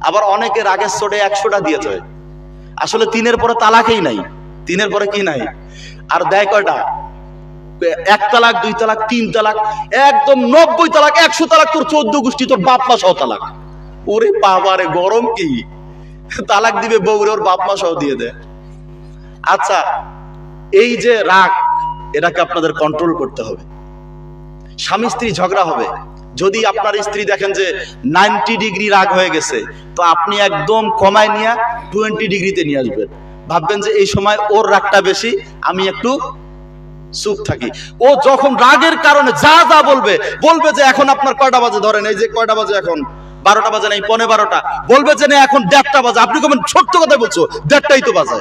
আবার অনেকের আগের চোটে 100টা দিয়েছে। আসলে 3-এর পরে তালাকই নাই, 3-এর পরে কি নাই। আর দেয় কয়টা? 1 তালাক, 2 তালাক, 3 তালাক, একদম 90 তালাক, 100 তালাক, তোর 14 গোষ্ঠী, তোর বাপ মা সহ তালাক। ওরে বাবারে, গরম কি! তালাক দিবে বউরে, ওর বাপ মা সহ দিয়ে দেয়। আচ্ছা, এই যে রাগ, এটাকে আপনাদের কন্ট্রোল করতে হবে। স্বামী স্ত্রী ঝগড়া হবে, যদি আপনার স্ত্রী দেখেন যে 90 ডিগ্রি রাগ হয়ে গেছে, তো আপনি একদম কমায় নিয়ে 20 ডিগ্রিতে নিয়ে আসবেন। ভাববেন যে এই সময় ওর রাগটা বেশি, আমি একটু চুপ থাকি। ও যখন রাগের কারণে যা যা বলবে, বলবে যে এখন আপনার কয়টা বাজে, ধরেন এই যে কয়টা বাজে এখন, 12টা বাজে নাই, 12:15, বলবে যে না এখন 1:30টা বাজে। আপনি কবেন ছোট্ট কথা বলছো, 1:30টাই তো বাজে,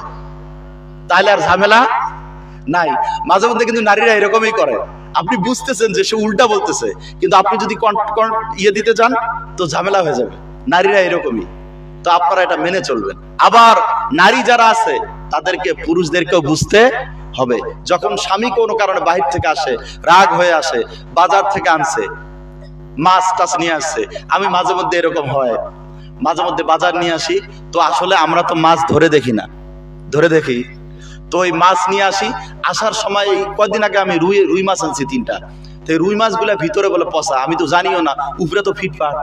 তাহলে আর ঝামেলা নাই। মাঝে মধ্যে কিন্তু নারীরা এরকমই করে, আপনি বুঝতেছেন যে সে উল্টা বলতেছে, কিন্তু আপনি যদি ইয়ে দিতে চান তো ঝামেলা হয়ে যাবে। নারীরা এরকমই, তো আপনারা এটা মেনে চলবেন। আবার নারী যারা আছে তাদেরকে, পুরুষদেরকেও বুঝতে হবে, যখন স্বামী কোনো কারণে বাহির থেকে আসে, রাগ হয়ে আসে, বাজার থেকে আনছে, মাছ টাছ নিয়ে আসছে। আমি মাঝে মধ্যে এরকম হয়, মাঝে মধ্যে বাজার নিয়ে আসি, তো আসলে আমরা তো মাছ ধরে দেখি না, ধরে দেখি তো ওই মাছ নিয়ে আসি। আসার সময় কয়দিন আগে আমি রুই মাছ আনছি 3টা, তো রুই মাছগুলা ভিতরে বলে পচা, আমি তো জানিও না, উপরে তো ফিটফাট,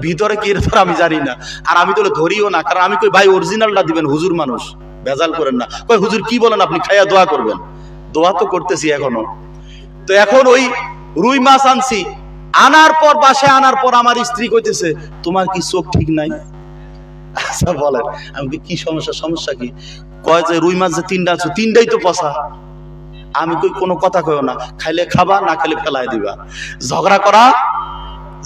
ভিতরে কি এরপর আমি জানি না। আর আমি তো ধরিও না, কারণ আমি কই ভাই অরিজিনালটা দিবেন, হুজুর মানুষ, ভেজাল করেন না। কই হুজুর কি বলেন আপনি, খাইয়া দোয়া করবেন। দোয়া তো করতেছি এখনো। তো এখন ওই রুই মাছ আনছি, আনার পর, বাসায় আনার পর আমার স্ত্রী কইতেছে তোমার কি চোখ ঠিক নাই? আচ্ছা বলেন, আমি কি সমস্যা? সমস্যা কি? কয় যে রুই মাছ যে 3টা আছে, 3টাই তো পচা। আমি কই কোনো কথা কইও না, খাইলে খাবা, না খেলে ফেলাই দিবা, ঝগড়া করা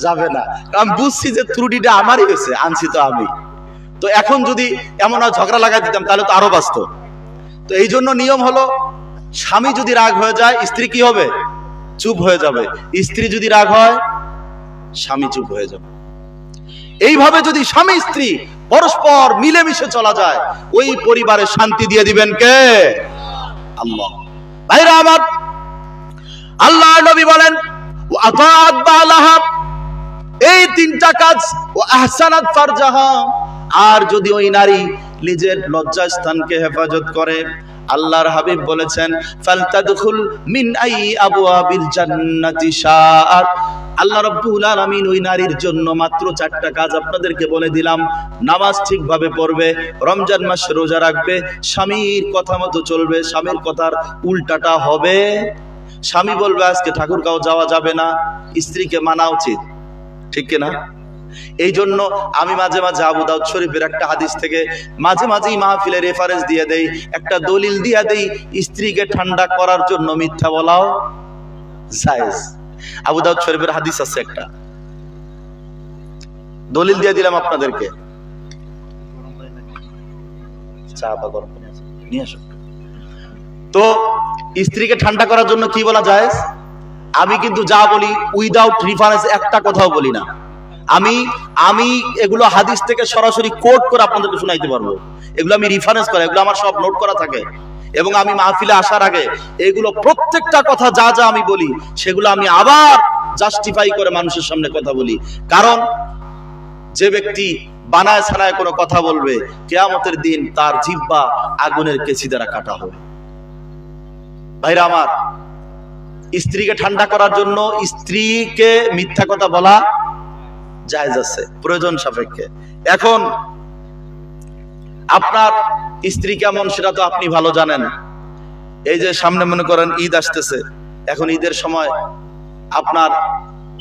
যাবে না। আমি বুঝছি যে ত্রুটিটা আমারই হয়েছে, আনছি তো আমি। তো এখন যদি এমন ঝগড়া লাগাই দিতাম তাহলে তো আরো বাঁচত। তো এই জন্য নিয়ম হলো, স্বামী যদি রাগ হয়ে যায়, স্ত্রী কি হবে? চুপ হয়ে যাবে। স্ত্রী যদি রাগ হয়, স্বামী চুপ হয়ে যাবে। এইভাবে যদি স্বামী স্ত্রী পরস্পর মিলেমিশে চলা যায়, ওই পরিবারে শান্তি দিয়ে দিবেন কে? আল্লাহ। ভাইরা আমার, আল্লাহ নবী বলেন আতাআত বালাহা, এই 3টা কাজ, ও আহসানাত ফারজাহা, আর যদি ওই নারী নিজের লজ্জাস্থানকে হেফাজত করে, আল্লাহর হাবিব বলেছেন ফালতাদখুল মিন আই আবওয়াবিল জান্নাতি শাআত। আল্লাহ রাব্বুল আলামিন ওই নারীর জন্য মাত্র 4টা কাজ আপনাদেরকে বলে দিলাম। নামাজ ঠিকভাবে পড়বে, রমজান মাস রোজা রাখবে, স্বামীর কথা মতো চলবে, স্বামীর কথার উল্টাটা হবে। স্বামী বলবে আজকে ঠাকুরগাঁও যাওয়া যাবে না, স্ত্রীকে মানা উচিত, ঠিক কিনা? এই জন্য আমি মাঝে মাঝে আবু দাউদ শরীফের একটা হাদিস থেকে মাঝে মাঝেই মাহফিলে রেফারেন্স দিয়ে দেই, একটা দলিল দিয়ে দেই, স্ত্রীকে ঠান্ডা করার জন্য মিথ্যা বলাও জায়েজ। আবু দাউদ শরীফের হাদিস আছে, একটা দলিল দিয়ে দিলাম আপনাদেরকে। চা বা গরম পানি আছে, নিয়ে আসো। তো স্ত্রীকে ঠান্ডা করার জন্য কি বলা যায়? আমি কিন্তু যা বলি উইদাউট রেফারেন্স একটা কথাও বলি না। আমি এগুলো হাদিস থেকে সরাসরি কোট করে আপনাদেরকে শোনাইতে পারবো। এগুলো আমি রেফারেন্স করি, এগুলো আমার সব নোট করা থাকে, এবং আমি মাহফিলে আসার আগে এগুলো প্রত্যেকটা কথা যা যা আমি বলি সেগুলো আমি আবার জাস্টিফাই করে মানুষের সামনে কথা বলি। কারণ যে ব্যক্তি বানায় ছানায় কোনো কথা বলবে, কিয়ামতের দিন তার জিহ্বা আগুনের কেচি দ্বারা কাটা হবে। ভাইরা আমার, স্ত্রীকে ঠান্ডা করার জন্য স্ত্রীকে মিথ্যা কথা বলা জায়েজ আছে প্রয়োজন সাপেক্ষে। এখন আপনার স্ত্রী কেমন সেটা তো আপনি ভালো জানেন। এই যে সামনে মনে করেন ঈদ আসতেছে, এখন ঈদের সময় আপনার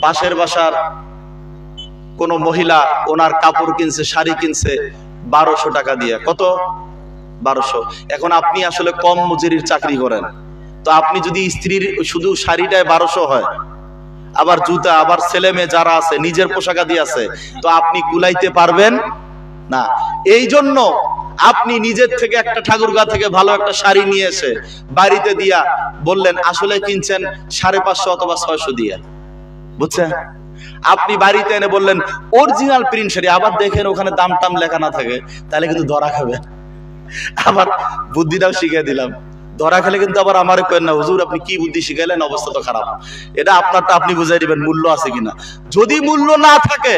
পাশের বাসার কোন মহিলা ওনার কাপড় কিনছে, শাড়ি কিনছে 1200 টাকা দিয়ে। কত? 1200। এখন আপনি আসলে কম মজুরির চাকরি করেন, তো আপনি যদি স্ত্রীর শুধু শাড়িটায় 1200 হয়, আবার জুতা, আবার ছেলে মেয়ে যারা আছে নিজের পোশাক দিয়ে আছে, তো আপনি কুলাইতে পারবেন না। এই জন্য আপনি নিজের থেকে একটা ঠাকুরগাঁ থেকে ভালো একটা শাড়ি নিয়ে এসে বাড়িতে দিয়া বললেন আসলে কিনছেন 550 অথবা 600 দিয়ে, বুঝছেন? আপনি বাড়িতে এনে বললেন অরিজিনাল প্রিন্ট শাড়ি, আবার দেখেন ওখানে দাম টাম লেখা না থাকে, তাহলে কিন্তু ধরা খাবে। আবার বুদ্ধিটাও শিখিয়ে দিলাম, ধরা খেলে কিন্তু আবার আমারে কইেন না হুজুর আপনি কি বুদ্ধি শিখাইলেন, অবস্থা তো খারাপ। এটা আপনারটা আপনি বুঝাই দিবেন মূল্য আছে কিনা। যদি মূল্য না থাকে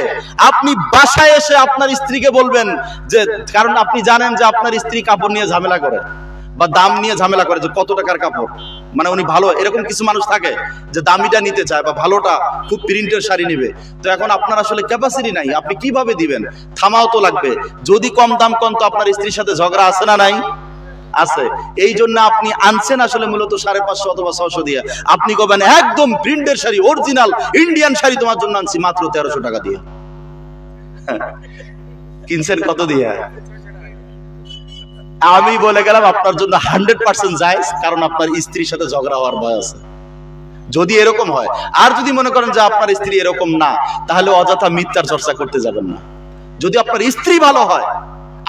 আপনি বাসায় এসে আপনার স্ত্রীকে বলবেন যে, কারণ আপনি জানেন যে আপনার স্ত্রী কাপড় নিয়ে ঝামেলা করে বা দাম নিয়ে ঝামেলা করে, যে কত টাকার কাপড়, মানে উনি ভালো, এরকম কিছু মানুষ থাকে যে দামিটা নিতে চায় বা ভালোটা খুব প্রিন্টের শাড়ি নিবে। তো এখন আপনার আসলে ক্যাপাসিটি নাই, আপনি কিভাবে দিবেন? থামাও তো লাগবে। যদি কম দাম কম, তো আপনার স্ত্রীর সাথে ঝগড়া আছে না নাই? আছে। এই জন্য আপনি আনছেন আসলে মূলত 550 অথবা 600 দিয়ে। আপনি কবেন একদম প্রিন্টের শাড়ি, অরিজিনাল ইন্ডিয়ান শাড়ি তোমার জন্য আনছি মাত্র 1300 টাকা দিয়ে। কিনছেন কত দিয়ে? আমি বলে গেলাম আপনার জন্য 100% জায়েজ, কারণ আপনার স্ত্রীর সাথে ঝগড়া হওয়ার ভয় আছে। যদি এরকম হয়, আর যদি মনে করেন যে আপনার স্ত্রী এরকম না, তাহলে অযথা মিথ্যার চর্চা করতে যাবেন না। যদি আপনার স্ত্রী ভালো হয়,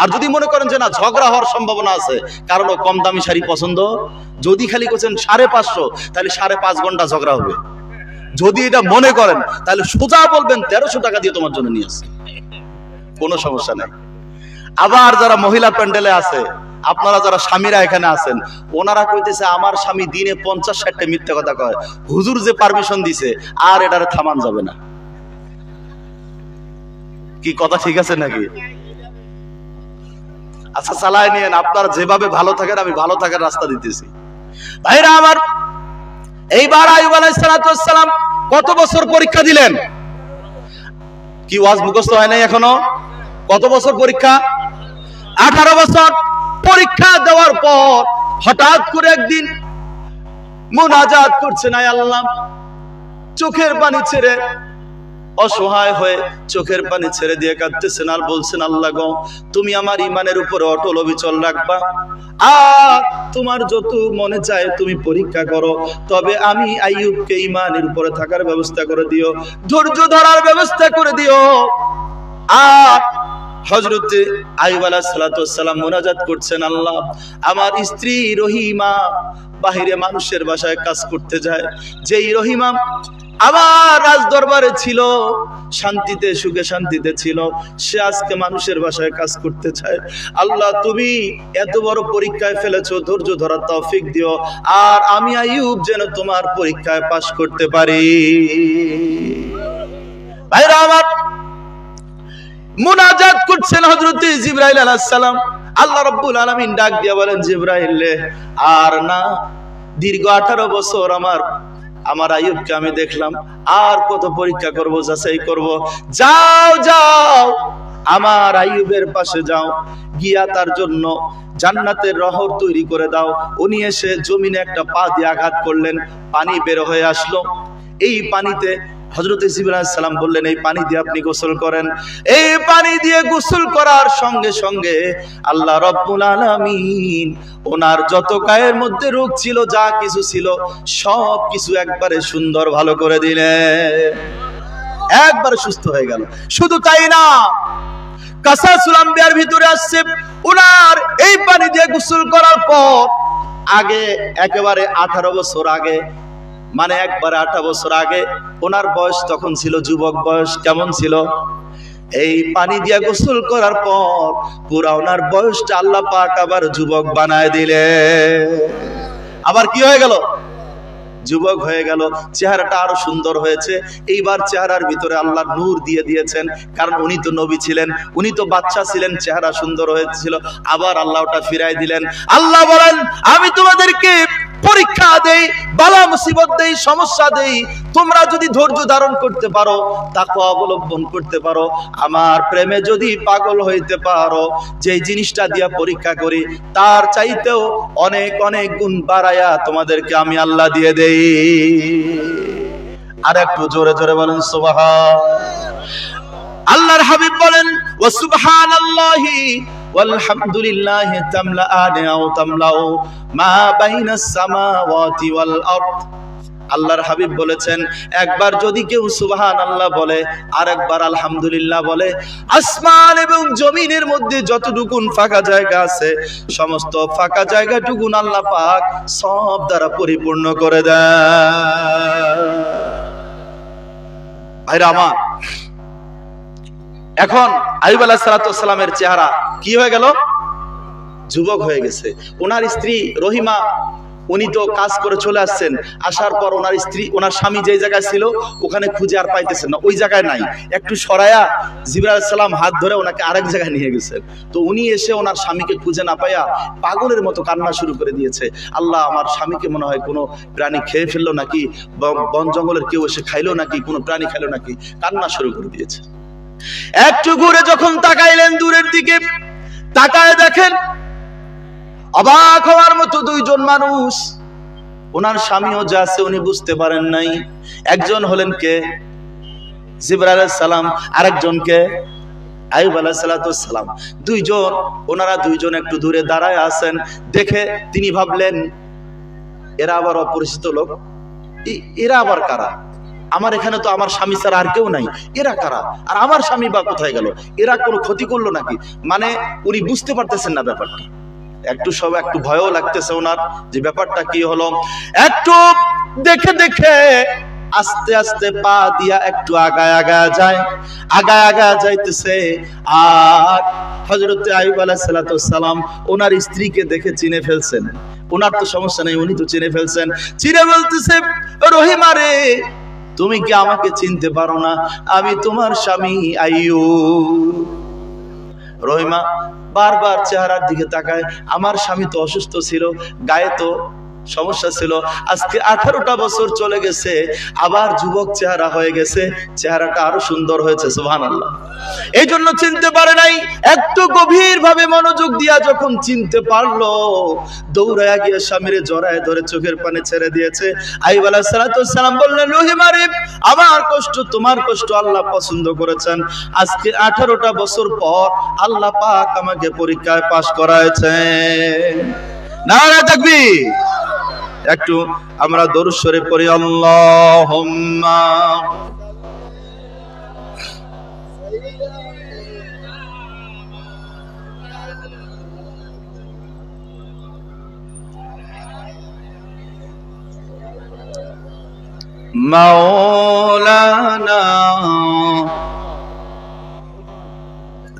আর যদি মনে করেন যে না ঝগড়া হওয়ার সম্ভাবনা আছে, কারণ ও কম দামি শাড়ি পছন্দ, যদি খালি করছেন 550, তাহলে 5.5 ঘন্টা ঝগড়া হবে। যদি এটা মনে করেন তাহলে সোজা বলবেন 1300 টাকা দিয়ে তোমার জন্য নিয়ে আসছে, কোনো সমস্যা নেই। আবার যারা মহিলা প্যান্ডেলে আছে, আপনারা যারা স্বামীরা এখানে আছেন, ওনারা কইতেছে আমার স্বামী দিনে 50-60টা মিথ্যা কথা কয়, হুজুর যে পারমিশন দিছে আর এটারে থামান যাবে না। কি কথা ঠিক আছে নাকি? আচ্ছা চালায় নিয়েন, আপনারা যেভাবে ভালো থাকেন আমি ভালো থাকার রাস্তা দিতেছি। ভাইরা আমার, এইবার আইয়ুব আলাইহিস সালাম কত বছর পরীক্ষা দিলেন? কি ওয়াজ মুখস্থ হয় নাই এখনো? কত বছর পরীক্ষা? 18 বছর পরীক্ষা দেওয়ার পর হঠাৎ করে একদিন মুনাজাত করছেন, আয় আল্লাহ, চোখের পানি ছেড়ে, অসহায় হয়ে চোখের পানি ছেড়ে দিয়ে কাঁদতেছেন আর বলছেন, আল্লাহ গো, তুমি আমার ইমানের উপরে অটল অবিচল রাখবা, আর তোমার যত মনে চায় তুমি পরীক্ষা করো, তবে আমি আইয়ুবকে ইমানের উপরে থাকার ব্যবস্থা করে দিও, ধৈর্য ধরার ব্যবস্থা করে দিও। আর হযরতে আইয়ুব আলাইহিস সালাম মুনাজাত করছেন, আল্লাহ, আমার স্ত্রী রহিমা বাহিরে মানুষের বাসায় কাজ করতে যায়, যেই রহিমা আমার রাজ দরবারে ছিল, শান্তিতে সুখে শান্তিতে ছিল, সে আজকে মানুষের বাসায় কাজ করতে চায়। আল্লাহ, তুমি এত বড় পরীক্ষায় ফেলেছো, ধৈর্য ধরার তৌফিক দিও, আর আমি আইয়ুব যেন তোমার পরীক্ষায় পাশ করতে পারি। ভাইরা আমার, মুনাজাত করছেন হযরতে জিবরাইল আলাইহিস সালাম। আল্লাহ রাব্বুল আলামিন ডাক দিয়ে বলেন, জিবরাইল রে, আর না, দীর্ঘ 18 বছর আমার আইয়ুবকে আমি দেখলাম, আর কত পরীক্ষা করব, যাচাই করব। যাও যাও, আমার আইয়ুবের পাশে যাও, গিয়া তার জন্য জান্নাতের নহর তৈরি করে দাও। উনি এসে জমিনে একটা পা দিয়ে আঘাত করলেন, পানি বের হয়ে আসলো। এই পানিতে হযরত জিবরাইল আলাইহিস সালাম বললেন, এই পানি দিয়ে আপনি গোসল করেন। এই পানি দিয়ে গোসল করার সঙ্গে সঙ্গে আল্লাহ রাব্বুল আলামিন ওনার যত গায়ের মধ্যে রোগ ছিল, যা কিছু ছিল, সব কিছু একবারে সুন্দর ভালো করে দিলেন, একবারে সুস্থ হয়ে গেল। শুধু তাই না, কাসাসুল আম্বিয়ার ভিতরে আসছে, ওনার এই পানি দিয়ে গোসল করার পর আগে একেবারে 18 বছর আগে, মানে একবারে 18 বছর আগে ওনার বয়স তখন ছিল যুবক বয়স। কেমন ছিল? এই পানি দিয়া গোসল করার পর পুরা ওনার বয়সটা আল্লাহ পাক আবার যুবক বানায় দিলে। আবার কি হয়ে গেল? যুবক হয়ে গেল। চেহারাটা আরো সুন্দর হয়েছে। এইবার চেহারার ভিতরে আল্লাহ নূর দিয়ে দিয়েছেন, কারণ উনি তো নবী ছিলেন, উনি তো বাচ্চা ছিলেন, চেহারা সুন্দর হয়েছিল। আবার আল্লাহ ওটা ফিরাই দিলেন। আল্লাহ বলেন, আমি তোমাদেরকে পরীক্ষা দেই, বালা মুসিবত দেই, সমস্যা দেই। তোমরা যদি ধৈর্য ধারণ করতে পারো, তাকওয়া অবলম্বন করতে পারো, আমার প্রেমে যদি পাগল হইতে পারো, যে জিনিসটা দিয়া পরীক্ষা করি তার চাইতেও অনেক অনেক গুণ বাড়ায়া তোমাদেরকে আমি আল্লাহ দিয়ে দেই। আর একটু জোরে জোরে বলেন সুবহান। আল্লাহর হাবিব বলেন, ওয়া সুবহানাল্লাহি ওয়ালহামদুলিল্লাহি তামলাআনি আও তামলাউ মা বাইনাস সামাওয়াতি ওয়াল আরদ। আল্লাহর হাবিব বলেছেন, একবার যদি কেউ সুবহানাল্লাহ বলে আর একবার আলহামদুলিল্লাহ বলে, আসমান এবং জমিনের মধ্যে যতটুকু ফাঁকা জায়গা আছে সমস্ত ফাঁকা জায়গাটুকু আল্লাহ পাক সব দ্বারা পরিপূর্ণ করে দেয়। ভাইরা আমার, এখন আইয়ুব আলাইহিস সালামের চেহারা কি হয়ে গেল? যুবক হয়ে গেছে। ওনার স্ত্রী রহিমা, উনি তো কাজ করে চলে আসছেন, আসার পর ওনার স্ত্রী, ওনার স্বামী যে জায়গায় ছিল ওখানে খুঁজে আর পাইতেছেন না, ওই জায়গায় নাই। একটু সরায়া জিবরাইল আলাইহিস সালাম হাত ধরে ওনাকে আরেক জায়গায় নিয়ে গেছেন। তো উনি এসে ওনার স্বামীকে খুঁজে না পাইয়া পাগলের মতো কান্না শুরু করে দিয়েছে। আল্লাহ, আমার স্বামীকে মনে হয় কোনো প্রাণী খেয়ে ফেললো নাকি, বন জঙ্গলের কেউ এসে খাইলো নাকি, কোনো প্রাণী খাইলো নাকি, কান্না শুরু করে দিয়েছে। একটু ঘুরে যখন তাকাইলেন দূরের দিকে, তাকায় দেখেন অবাক হওয়ার মতো দুইজন মানুষ। ওনার স্বামীও যা আছে উনি বুঝতে পারেন নাই। একজন হলেন কে? জিবরাইল আলাইহিস সালাম। আরেকজনকে আইয়ুব আলাইহিস সালাম। দুইজন, ওনারা দুইজন একটু দূরে দাঁড়ায় আছেন। দেখে তিনি ভাবলেন, এরা আবার অপরিচিত লোক, এরা আবার কারা? আমার এখানে তো আমার স্বামী ছাড়া আর কেউ নাই, এরা কারা? আর আমার স্বামী বা কোথায় গেল? এরা কোনো ক্ষতি করলো নাকি? মানে উনি বুঝতে পারতেছেন না ব্যাপারটা। একটু ভয়ও লাগতেছে ওনার, যে ব্যাপারটা কি হলো। একটু দেখে দেখে আস্তে আস্তে পা দিয়া একটু আগায় যায়, আগায় যাইতেছে। আর হযরত আইয়ুব আলাইহিস সালাম ওনার স্ত্রীকে দেখে চিনে ফেলছেন। ওনার তো সমস্যা নেই, উনি তো চিনে ফেলছেন। চিনে বলতেছে, রহিমা রে, তুমি কি আমাকে চিনতে পারো না? আমি তোমার স্বামী আইয়ুব। রহিমা বারবার চেহারার দিকে তাকায়। আমার স্বামী তো অসুস্থ ছিল, গায়ে তো সমস্যা ছিল, আজকে 18টা বছর চলে গেছে, আবার যুবক চেহারা হয়ে গেছে, চেহারাটা আরো সুন্দর হয়েছে। সুবহানাল্লাহ। এই জন্য চিনতে পারে নাই। একটু গভীর ভাবে মনোযোগ দিয়া যখন চিনতে পারলো, দৌড়ায়া গিয়ে স্বামীরে জড়ায় ধরে চোখের পানি ছেড়ে দিয়েছে। আইয়ুব আলাইহিস সালাম বললেন, রহিমা রে, আমার কষ্ট তোমার কষ্ট আল্লাহ পছন্দ করেছেন। আজকে 18টা বছর পর আল্লাহ পাক আমাকে পরীক্ষায় পাশ করায়ছেন। নারে তাকবীর। একটু আমরা দরুদ শরীফ পড়ি, আল্লাহুম্মা মাওলানা।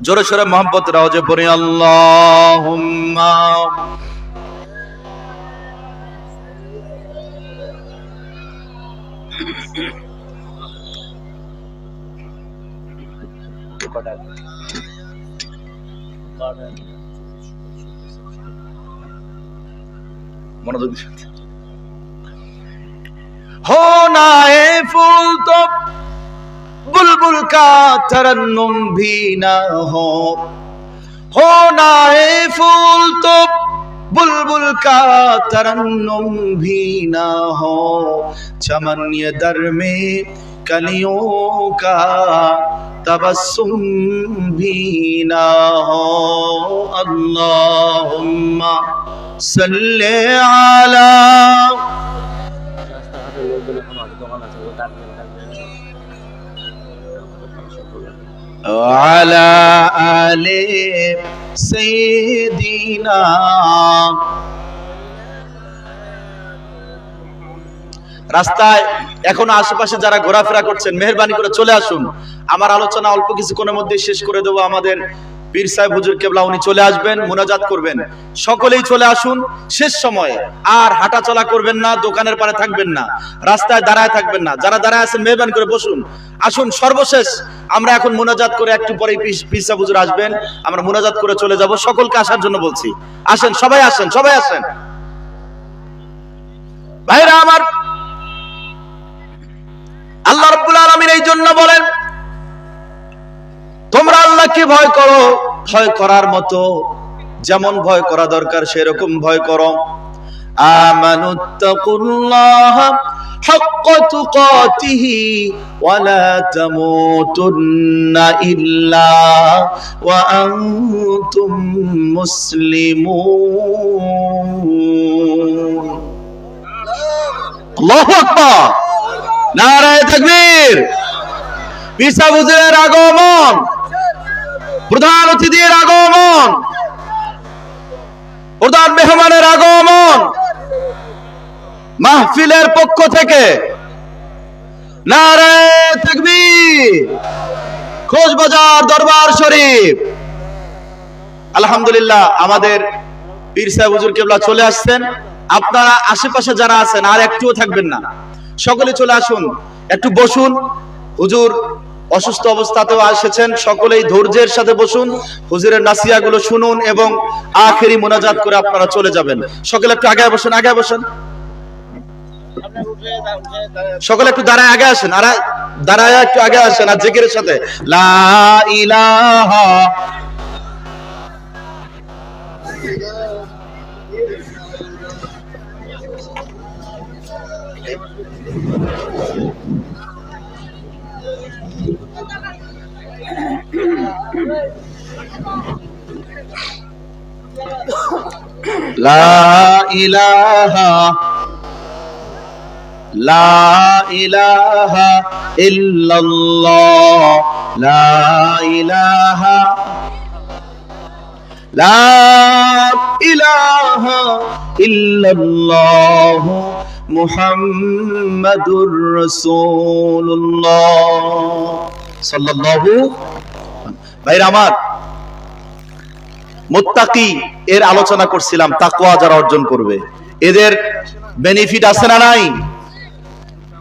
জোরে সোরে মোহাম্মত রাওজে পড়ি, আল্লাহুম্মা মনোযোগ দিতে। हो ना है फूल तो बुलबुल का तरन्नुम भी ना हो ना है फूल तो बुलबुल का तरन्नुम भी ना हो, चमन ये दर में कलियों का तबस्सुम भी ना हो। अल्लाहुम्मा सल्ले अला আলা আলে সাইয়্যিদিনা রাস্তায় এখনো আশেপাশে যারা ঘোরাফেরা করছেন, মেহেরবানি করে চলে আসুন। আমার আলোচনা অল্প কিছুক্ষণের মধ্যে শেষ করে দেবো। আমাদের পীর সাহেব হুজুর কেবলা উনি চলে আসবেন, মুনাজাত করবেন। সকলেই চলে আসুন শেষ সময়ে। আর হাঁটা চলা করবেন না, দোকানের পারে থাকবেন না, রাস্তায় দাঁড়ায় থাকবেন না। যারা দাঁড়ায় আছেন মেহরবানি করে বসুন। আসুন সর্বশেষ আমরা এখন মুনাজাত করে, একটু পরেই পীর সাহেব হুজুর আসবেন, আমরা মুনাজাত করে চলে যাব। সকলকে আসার জন্য বলছি, আসেন সবাই, আসেন সবাই, আসেন ভাইরা আমার। আল্লাহ রাব্বুল আলামিন এই জন্য বলেন, তোমরা আল্লাহকে ভয় করো, ভয় করার মতো যেমন ভয় করা দরকার সেরকম ভয় করো। আমানুত্তাকুল্লাহ হাক্কা তুকাতিহি ওয়া লা তামুতুন্না ইল্লা ওয়া আনতুম মুসলিমুন। আল্লাহু আকবার, নারায়ে তাকবীর। পীর সাহেব হুজুরের আগমন, প্রধান অতিথির আগমন, প্রধান মেহমানের আগমন, মাহফিলের পক্ষ থেকে নারায়ে তাকবীর। খোঁজবাজার দরবার শরীফ, আলহামদুলিল্লাহ আমাদের পীর সাহেব হুজুর কেবলা চলে আসছেন। আপনারা আশেপাশে যারা আছেন আর একটুও থাকবেন না, সকলে চলে আসুন, একটু বসুন। হুজুর অসুস্থ অবস্থাতেও এসেছেন, সকলেই ধৈর্যের সাথে বসুন, হুজুরের নাসিহাগুলো শুনুন এবং আখেরি মুনাজাত করে আপনারা চলে যাবেন। সকলে একটু আগে বসেন, আগে বসেন, সকলে একটু দাঁড়ায় আগে আসেন, আর দাঁড়ায় একটু আগে আসেন। আর জিকিরের সাথে লা ইলাহা লা ইলাহা লা ইলাহা ইল্লাল্লাহ, লা ইলাহা লা ইলাহা ইল্লাল্লাহ মুহাম্মাদুর রাসূলুল্লাহ সাল্লাল্লাহু। ভাইরা আমার, মুত্তাকি এর আলোচনা করছিলাম, তাকওয়া যারা অর্জন করবে এদের বেনিফিট আছে না নাই?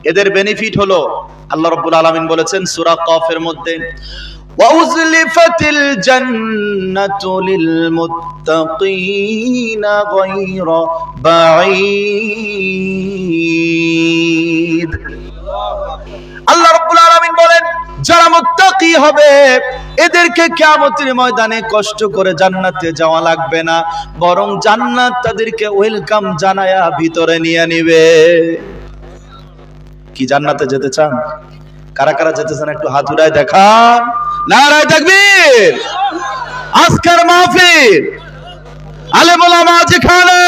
এদের বেনিফিট হলো, আল্লাহ রাব্বুল আলামিন বলেছেন সূরা কফের মধ্যে, ওয়াউজলিফাতিল জান্নাতু লিল মুত্তাকিনা গায়রা বাঈদ। আল্লাহ রাব্বুল আলামিন বলেন, যারা মুত্তাকি হবে এদেরকে কিয়ামতের ময়দানে কষ্ট করে জান্নাতে যাওয়া লাগবে না, বরং জান্নাত তাদেরকে ওয়েলকাম জানায়া ভিতরে নিয়ে নিবে। কি জান্নাতে যেতে চান? কারা কারা যেতে চান একটু হাত উঠায় দেখান। নারায়ে তাকবীর। আজকের মাহফিল, আলেম ওলামা যেখানে,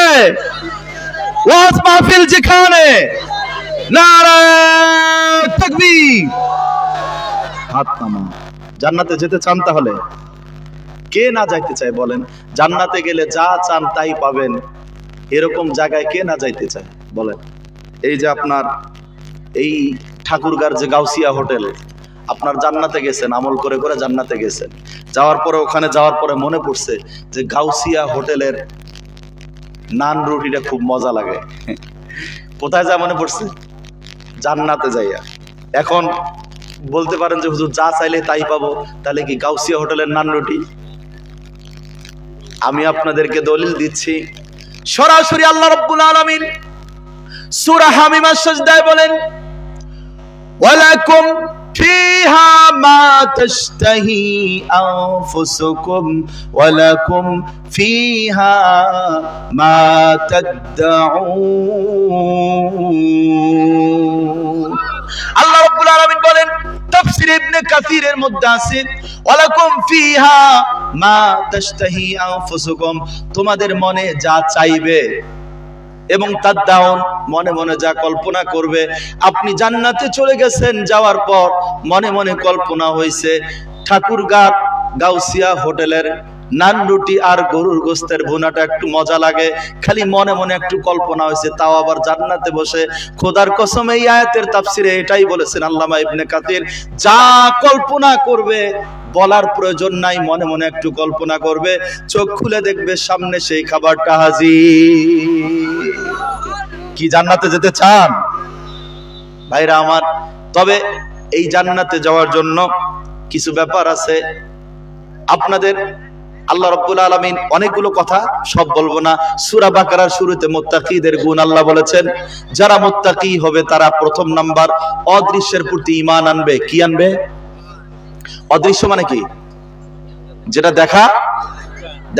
ওয়াজ মাহফিল যেখানে, নারায়ে তাকবীর। হাত নামান। জান্নাতে যেতে চান? তাহলে কে না যাইতে চায় বলেন? জান্নাতে গেলে যা চান তাই পাবেন, এরকম জায়গায় কে না যাইতে চায় বলেন? এই যে আপনার এই ঠাকুরগার যে গাউসিয়া হোটেল, আপনার জান্নাতে গেছেন, আমল করে করে জান্নাতে গেছেন, যাওয়ার পরে ওখানে যাওয়ার পরে মনে পড়ছে যে গাউসিয়া হোটেলের নান রুটিটা খুব মজা লাগে। কোথায় যা মনে পড়ছে? জান্নাতে যাইয়া। এখন বলতে পারেন যে হুজুর যা চাইলে তাই পাবো, তাহলে কি গাউসিয়া হোটেলের নান রুটি? আমি আপনাদেরকে দলিল দিচ্ছি, সরাসরি আল্লাহ রাব্বুল আলামিন সূরা হামিমার সাজদায় বলেন, ওয়ালাকুম ফিহা মা তাশতাহি আনফুসুকুম ওয়ালাকুম ফিহা মা তাদউন। আল্লাহ রাব্বুল আলামিন বলেন, তাফসীর ইবনে কাসীরের মধ্যে আছে, ওয়ালাকুম ফিহা মা তাশতাহি আনফুসুকুম, তোমাদের মনে যা চাইবে, এবং তাদউন, মনে মনে যা কল্পনা করবে। আপনি জান্নাতে চলে গেছেন, যাওয়ার পর মনে মনে কল্পনা হয়েছে ঠাকুরগাঁ গাউসিয়া হোটেলের নান রুটি আর গরুর গোস্তের ভুনাটা একটু মজা লাগে, খালি মনে মনে একটু কল্পনা হয়েছে, তাও আবার জান্নাতে বসে। খোদার কসম এই আয়াতের তাফসিরে এটাই বলেছেন আল্লামা ইবনে কাসির, যা কল্পনা করবে বলার প্রয়োজন নাই, মনে মনে একটু কল্পনা করবে, চোখ খুলে দেখবে সামনে সেই খাবারটা হাজির। কি জান্নাতে যেতে চান ভাইরা আমার? তবে এই জান্নাতে যাওয়ার জন্য কিছু ব্যাপার আছে। আপনাদের আল্লাহ রাব্বুল আলামিন অনেকগুলো কথা, সব বলবো না। সূরা বাকারার শুরুতে মুত্তাকিদের গুণ আল্লাহ বলেছেন, যারা মুত্তাকি হবে তারা প্রথম নাম্বার অদৃশ্যের প্রতি ঈমান আনবে। কি আনবে? অদৃশ্য মানে কি? যেটা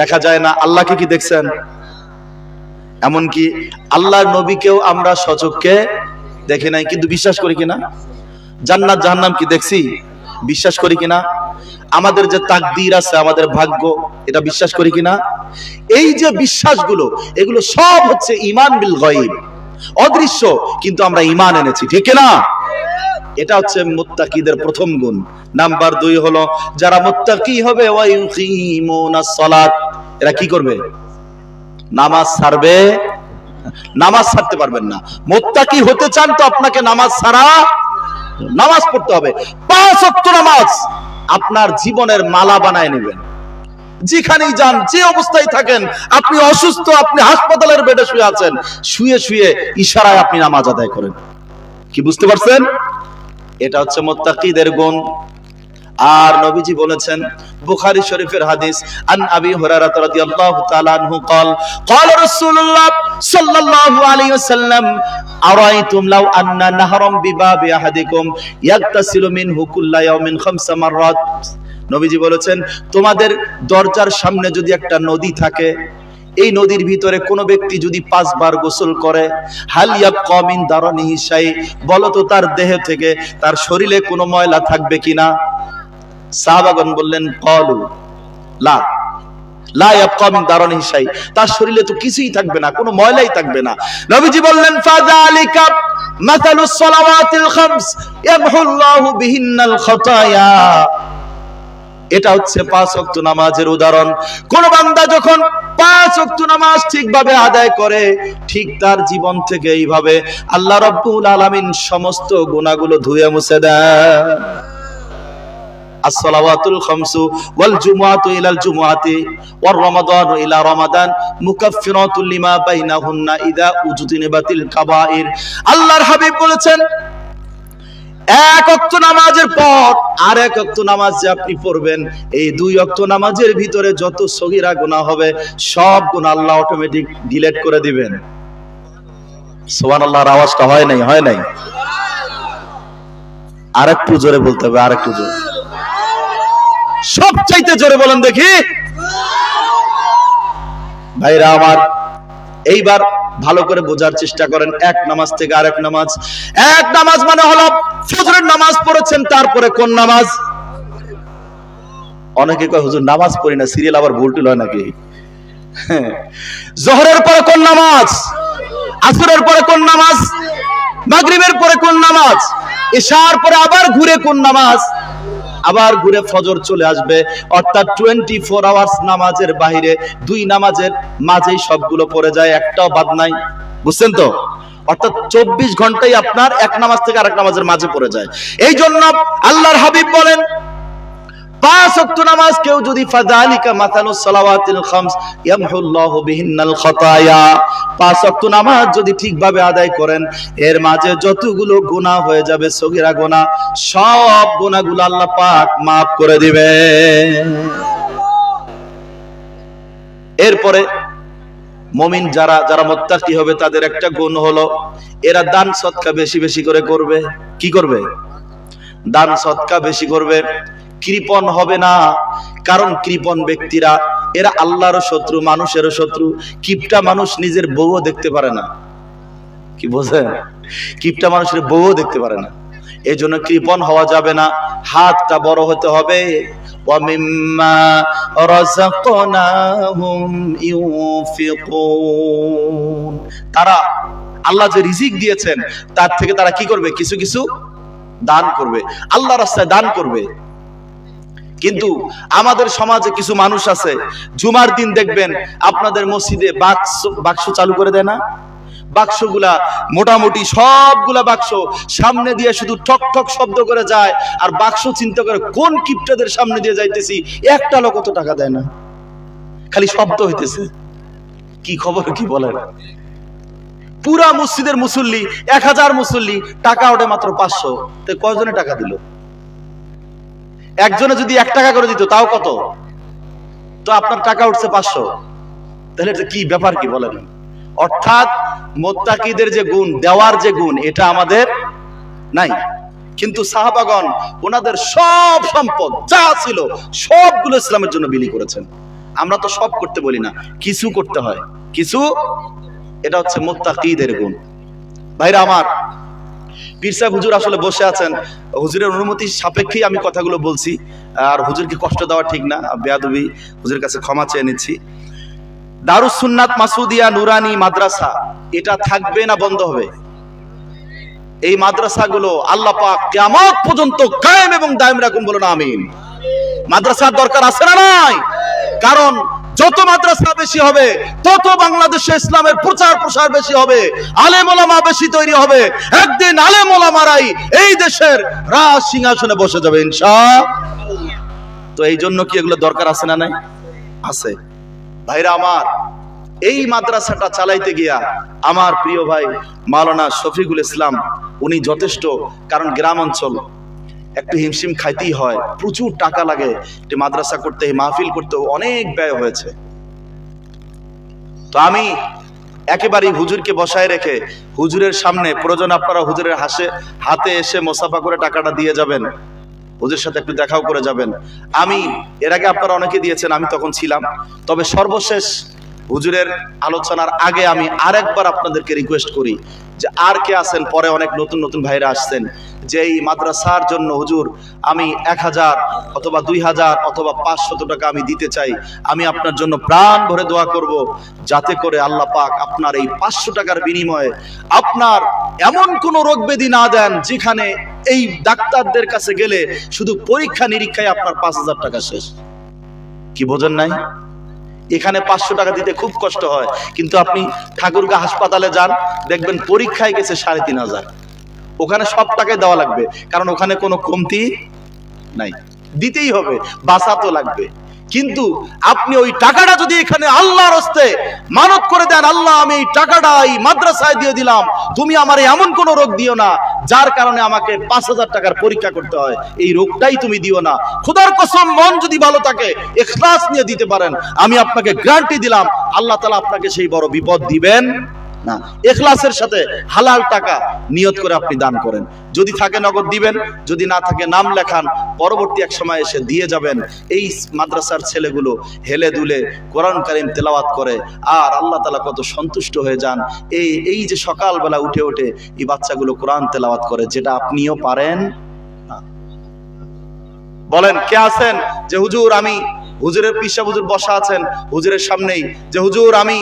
দেখা যায় না। আল্লাহকে কি দেখছেন? এমনকি আল্লাহর নবীকেও আমরা সচক্ষে দেখি নাই, কিন্তু বিশ্বাস করি কিনা? জান্নাত জাহান্নাম কি দেখছি? বিশ্বাস করি কিনা? আমাদের যে তাকদীর আছে, আমাদের ভাগ্য, এটা বিশ্বাস করি কিনা? এই যে বিশ্বাসগুলো, এগুলো সব হচ্ছে ঈমান বিল গায়ব, অদৃশ্য, কিন্তু আমরা ঈমান এনেছি, ঠিক না? এটা হচ্ছে মুত্তাকিদের প্রথম গুণ। নাম্বার 2 হলো যারা মুত্তাকি হবে ওয়া ইউকিমুনাস সালাত, এরা কি করবে? নামাজ ছাড়বে। নামাজ ছাড়তে পারবেন না। মুত্তাকি হতে চান তো আপনাকে নামাজ ছাড়া, নামাজ পড়তে হবে। 5 ওয়াক্ত নামাজ আপনার জীবনের মালা বানায় নেবেন। যেখানেই যান, যে অবস্থায় থাকেন, আপনি অসুস্থ, আপনি হাসপাতালের বেডে শুয়ে আছেন, শুয়ে শুয়ে ইশারায় আপনি নামাজ আদায় করেন। কি বুঝতে পারছেন? এটা হচ্ছে মুত্তাকিদের গুণ। আর নবীজি বলেছেন, বুখারী শরীফের হাদিস, আন আবি হুরায়রা রাদিয়াল্লাহু তাআলা আনহু قال قال رسول الله صلى الله عليه وسلم আরাইতুম লাউ আন্না নাহরাম বিবাবি আহাদিকুম ইয়াগতাসিলু মিনহু কুল্লা ইয়াউমিন 5 মাররাত। নবীজি বলেছেন, তোমাদের দরজার সামনে যদি একটা নদী থাকে, এই নদীর ভিতরে কোন ব্যক্তি যদি 5 বার গোসল করে, হাল ইয়াবকা মিন দারানিহি শাই, বলো তো তার দেহ থেকে, তার শরীরে কোনো ময়লা থাকবে কিনা? সাহাবাগণ বললেন, ক্বালু লা লা ইয়াবকা মিন দারানিহি শাই, তার শরীরে তো কিছুই থাকবে না, কোনো ময়লাই থাকবে না। নবীজি বললেন, ফাযালিকা মাসালুস সালাওয়াতিল খামস ইয়ামহুল্লাহু বিহিন্নাল খাতায়া, এটা হচ্ছে 5 ওয়াক্ত নামাজের উদাহরণ। কোন বান্দা যখন 5 ওয়াক্ত নামাজ ঠিকভাবে আদায় করে, ঠিক তার জীবন থেকে এইভাবে আল্লাহ রাব্বুল আলামিন সমস্ত গুনাহগুলো ধুয়ে মুছে দেন। as-salawatul khamsu wal jumu'atu ila al-jumu'ati war ramadanu ila ramadan mukaffiratun lima bainahunna idha ujtinibatil kaba'ir। আল্লাহর হাবিব বলেছেন, 1 ওয়াক্ত নামাজের পর আর 1 ওয়াক্ত নামাজ যে আপনি পড়বেন, এই 2 ওয়াক্ত নামাজের ভিতরে যত সগীরা গুনাহ হবে, সব গুনাহ আল্লাহ অটোমেটিক ডিলিট করে দিবেন। সুবহানাল্লাহর আওয়াজটা হয় নাই? আরেকটু জোরে বলতে হবে, আরেকটু জোরে, সবচাইতে জোরে বলেন দেখি। ভাইরা আমার, এইবার ভালো করে বোঝার চেষ্টা করেন। এক নামাজ থেকে আরেক নামাজ, এক নামাজ মানে হলো ফজরের নামাজ পড়েছেন, তারপরে কোন নামাজ? অনেকে কয় হুজুর নামাজ পড়ি না, সিরিয়াল আবার ভুল টুল হয় নাকি? জোহরের পরে কোন নামাজ? আসরের পরে কোন নামাজ? মাগরিবের পরে কোন নামাজ? ইশার পরে আবার ঘুরে কোন নামাজ? আবার ঘুরে ফজর চলে আসবে। অর্থাৎ 24 আওয়ার্স নামাজের বাইরে 2 নামাজের মাঝেই সবগুলো পড়ে যায়, একটাও বাদ নাই। বুঝছেন তো? অর্থাৎ 24 ঘন্টাই আপনার এক নামাজ থেকে আরেক নামাজের মাঝে পড়ে যায়। এই জন্য আল্লাহর হাবিব বলেন, 5 ওয়াক্ত নামাজ কেউ যদি ফাযালিকা মাসালুস সালাওয়াতিল খামস ইয়ামহুল্লাহু বিহিন্নাল খাতায়া, 5 ওয়াক্ত নামাজ যদি ঠিকভাবে আদায় করেন, এর মাঝে যতগুলো গুনাহ হয়ে যাবে, সগীরা গুনাহ, সব গুনাহগুলো আল্লাহ পাক maaf করে দিবেন। এরপরে মুমিন যারা মুত্তাকি হবে, তাদের একটা গুণ হলো এরা দান সদকা বেশি বেশি করে করবে। কি করবে? দান সদকা বেশি করবে। কৃপণ হবে না, কারণ কৃপণ ব্যক্তিরা এরা আল্লাহরও শত্রু, মানুষেরও শত্রু। কিপটা মানুষ নিজের বউও দেখতে পারে না। কি বোঝেন? কিপটা মানুষের বউও দেখতে পারে না। এই জন্য কৃপণ হওয়া যাবে না, হাতটা বড় হতে হবে। وَمِمَّا رَزَقْنَاهُمْ يُنْفِقُونَ, তারা আল্লাহ যে রিজিক দিয়েছেন তার থেকে তারা কি করবে? কিছু কিছু দান করবে, আল্লাহর রাস্তায় দান করবে। কিন্তু আমাদের সমাজে কিছু মানুষ আছে, জুমার দিন দেখবেন আপনাদের মসজিদে বাক্স চালু করে দেয় না? বাক্সগুলা মোটামুটি সবগুলা বাক্স সামনে দিয়ে শুধু ঠক ঠক শব্দ করে যায়, আর বাক্স চিন্তা করে কোন কিপটাদের সামনে দিয়ে যাইতেছি, একটা লোক তো টাকা দেয় না, খালি শব্দ হইতেছে। কি খবর কি বলেন? পুরা মসজিদের মুসল্লি 1000 মুসল্লি, টাকা ওঠে মাত্র 500, তো কয়জনে টাকা দিল? একজনে যদি 1 টাকা করে দিত তাও কত? তো আপনার টাকা উঠছে 500, তাহলে এটা কি ব্যাপার কি বলেন? অর্থাৎ মুত্তাকিদের যে গুণ, দেওয়ার যে গুণ, এটা আমাদের নাই। কিন্তু সাহাবাগণ ওনাদের সব সম্পদ যা ছিল সবগুলো ইসলামের জন্য বিলি করেছেন। আমরা তো সব করতে বলি না, কিছু করতে হয়, কিছু। এটা হচ্ছে মুত্তাকিদের গুণ। ভাইরা আমার, পীর সাহেব হুজুর আসলে বসে আছেন, হুজুরের অনুমতি সাপেক্ষেই আমি কথাগুলো বলছি, আর হুজুরকে কষ্ট দেওয়া ঠিক না, বেয়াদবি, হুজুরের কাছে ক্ষমা চেয়ে নিচ্ছি। দারুস সুন্নাত মাসুদিয়া নুরানি মাদ্রাসা এটা থাকবে না বন্ধ হবে? এই মাদ্রাসাগুলো আল্লাহ পাক কিয়ামত পর্যন্ত কায়েম এবং দায়েম রাখুন, বলুন আমিন। মাদ্রাসার দরকার আছে না নাই? কারণ যত মাদ্রাসা বেশি হবে তত বাংলাদেশে ইসলামের প্রচার প্রসার বেশি হবে, আলেম ওলামা বেশি তৈরি হবে, একদিন আলেম ওলামারাই এই দেশের রাজ সিংহাসনে বসে যাবে ইনশাআল্লাহ। তো এই জন্য কি এগুলো দরকার আছে না নাই? আছে। ভাইরা আমার, এই মাদ্রাসাটা চালাইতে গিয়া আমার প্রিয় ভাই মাওলানা শফিকুল ইসলাম উনি যথেষ্ট, কারণ গ্রাম অঞ্চল একটু হিমশিম খাইতেই হয়, প্রচুর টাকা লাগে একটি মাদ্রাসা করতে, মাহফিল করতে অনেক ব্যয় হয়েছে। তো আমি একেবারেই হুজুরকে বসায় রেখে হুজুরের সামনে, প্রয়োজন আপনারা হুজুরের হাতে এসে মোসাফা করে টাকাটা দিয়ে যাবেন, হুজুরের সাথে একটু দেখাও করে যাবেন। আমি এর আগে আপনারা অনেকে দিয়েছেন, আমি তখন ছিলাম, তবে সর্বশেষ হুজুরের আলোচনার আগে আমি আরেকবার আপনাদেরকে রিকোয়েস্ট করি যে আর কে আছেন, পরে অনেক নতুন নতুন ভাইরা আসছেন, যে এই মাদ্রাসার জন্য হুজুর আমি 1000 অথবা 2000 অথবা 500 টাকা আমি দিতে চাই, আমি আপনার জন্য প্রাণ ভরে দোয়া করব, যাতে করে আল্লাহ পাক আপনার এই 500 টাকার বিনিময়ে আপনার এমন কোন রোগ ব্যাধি না দেন যেখানে এই ডাক্তারদের কাছে গেলে শুধু পরীক্ষা নিরীক্ষায় আপনার 5000 টাকা শেষ। কি বোঝেন নাই? এখানে 500 টাকা দিতে খুব কষ্ট হয়, কিন্তু আপনি ঠাকুরগাঁ হাসপাতালে যান, দেখবেন পরীক্ষায় গেছে 3500। ওখানে সব টাকায় দেওয়া লাগবে, কারণ ওখানে কোনো কমতি নাই, দিতেই হবে, বাঁচা তো লাগবে। কিন্তু আপনি ওই টাকাটা যদি এখানে আল্লাহর হস্তে মানত করে দেন, আল্লাহ আমি এই টাকাটা এই মাদ্রাসায় দিয়ে দিলাম, তুমি আমার এমন কোন রোগ দিও না যার কারণে আমাকে 5000 টাকার পরীক্ষা করতে হয়, এই রোগটাই তুমি দিও না। খোদার কসম, মন যদি ভালো থাকে, ইখলাস নিয়ে দিতে পারেন, আমি আপনাকে গ্যারান্টি দিলাম আল্লাহ তাআলা আপনাকে সেই বড় বিপদ দিবেন না। ইখলাসের সাথে হালাল টাকা নিয়ত করে আপনি দান করেন, যদি থাকে নগদ দিবেন, যদি না থাকে নাম লেখান, পরবর্তী এক সময় এসে দিয়ে যাবেন। এই মাদ্রাসার ছেলেগুলো হেলে দুলে কোরআন কারীম তেলাওয়াত করে, আর আল্লাহ তাআলা কত সন্তুষ্ট হয়ে যান। এই যে সকালবেলা উঠে উঠে এই বাচ্চাগুলো কোরআন তেলাওয়াত করে, যেটা আপনিও পারেন না। বলেন কে আছেন যে হুজুর আমি, হুজুরের পিসা হুজুর বসা আছেন হুজুরের সামনেই, যে হুজুর আমি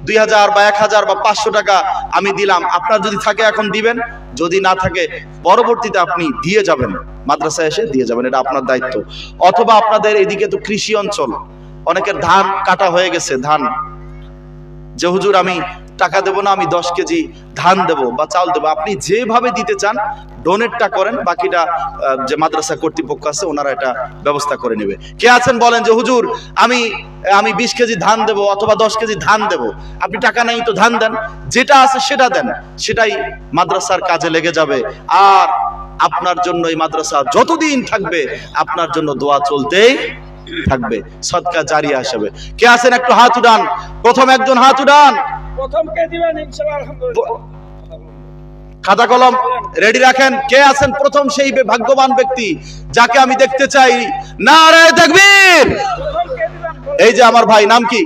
2000 বা 1000 বা 500 টাকা আমি দিলাম, আপনার যদি থাকে এখন দিবেন, যদি না থাকে পরবর্তীতে আপনি দিয়ে যাবেন, মাদ্রাসায় এসে দিয়ে যাবেন, এটা আপনার দায়িত্ব। অথবা আপনাদের এদিকে তো কৃষি অঞ্চল, অনেকের ধান কাটা হয়ে গেছে, ধান, যে হুজুর আমি টাকা দেবো না, আমি 10 কেজি ধান দেবো বা চাল দেবো, আপনি যেভাবে দিতে চান ডোনেটটা করেন, বাকিটা যে মাদ্রাসা কর্তৃপক্ষ আছে ওনারা এটা ব্যবস্থা করে নেবে। কে আছেন বলেন যে হুজুর আমি 20 কেজি ধান দেবো অথবা 10 কেজি ধান দেবো, আপনি টাকা নাই তো ধান দেন, যেটা আছে সেটা দেন, সেটাই মাদ্রাসার কাজে লেগে যাবে। আর আপনার জন্য এই মাদ্রাসা যতদিন থাকবে আপনার জন্য দোয়া চলতেই থাকবে, সদকা জারিয়া হিসেবে। কে আছেন একটু হাত উঠান, প্রথম একজন হাত উঠান, প্রথম কে দিবেন ইনশাআল্লাহ। আলহামদুলিল্লাহ, খাতা কলম রেডি রাখেন। কে আছেন প্রথম সেই ভাগ্যবান ব্যক্তি যাকে আমি দেখতে চাই? নারে তাকবীর। এই যে আমার ভাই, নাম কি?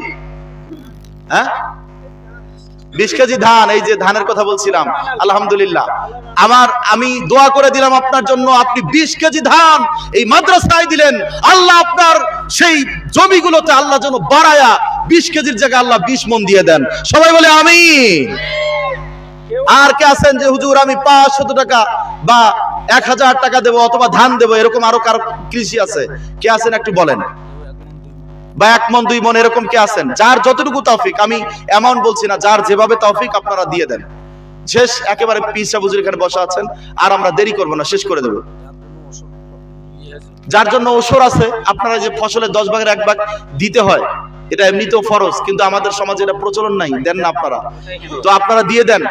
হ্যাঁ, 20 কেজি ধান, এই যে ধানের কথা বলছিলাম, আলহামদুলিল্লাহ। আমি দোয়া করে দিলাম আপনার জন্য, আপনি 20 কেজি ধান এই মাদ্রাসায় দিলেন, আল্লাহ আপনার সেই জমিগুলোতে আল্লাহ যেন বাড়ায়া 20 কেজির জায়গায় আল্লাহ 20 মণ দিয়ে দেন। সবাই বলে আমিন। আর কে আছেন যে হুজুর আমি 500 টাকা বা 1000 টাকা দেবো অথবা ধান দেবো, এরকম আরো কারো কৃষি আছে? কে আছেন একটু বলেন? বা 1 মণ 2 মণ এরকম কে আছেন? যার যতটুকু তৌফিক, আমি এমন বলছি না, যার যেভাবে তৌফিক আপনারা দিয়ে দেন। শেষ একেবারে পীর সাহেব হুজুর এখানে বসা আছেন, আর আমরা দেরি করব না, শেষ করে দেব। যার জন্য ওসর আছে, আপনারা যে ফসলের 10 ভাগের 1 ভাগ দিতে হয়, এটা এমনিতেও ফরজ, কিন্তু আমাদের সমাজে এটা প্রচলন নাই, দেন না আপনারা, তো আপনারা দিয়ে দেন।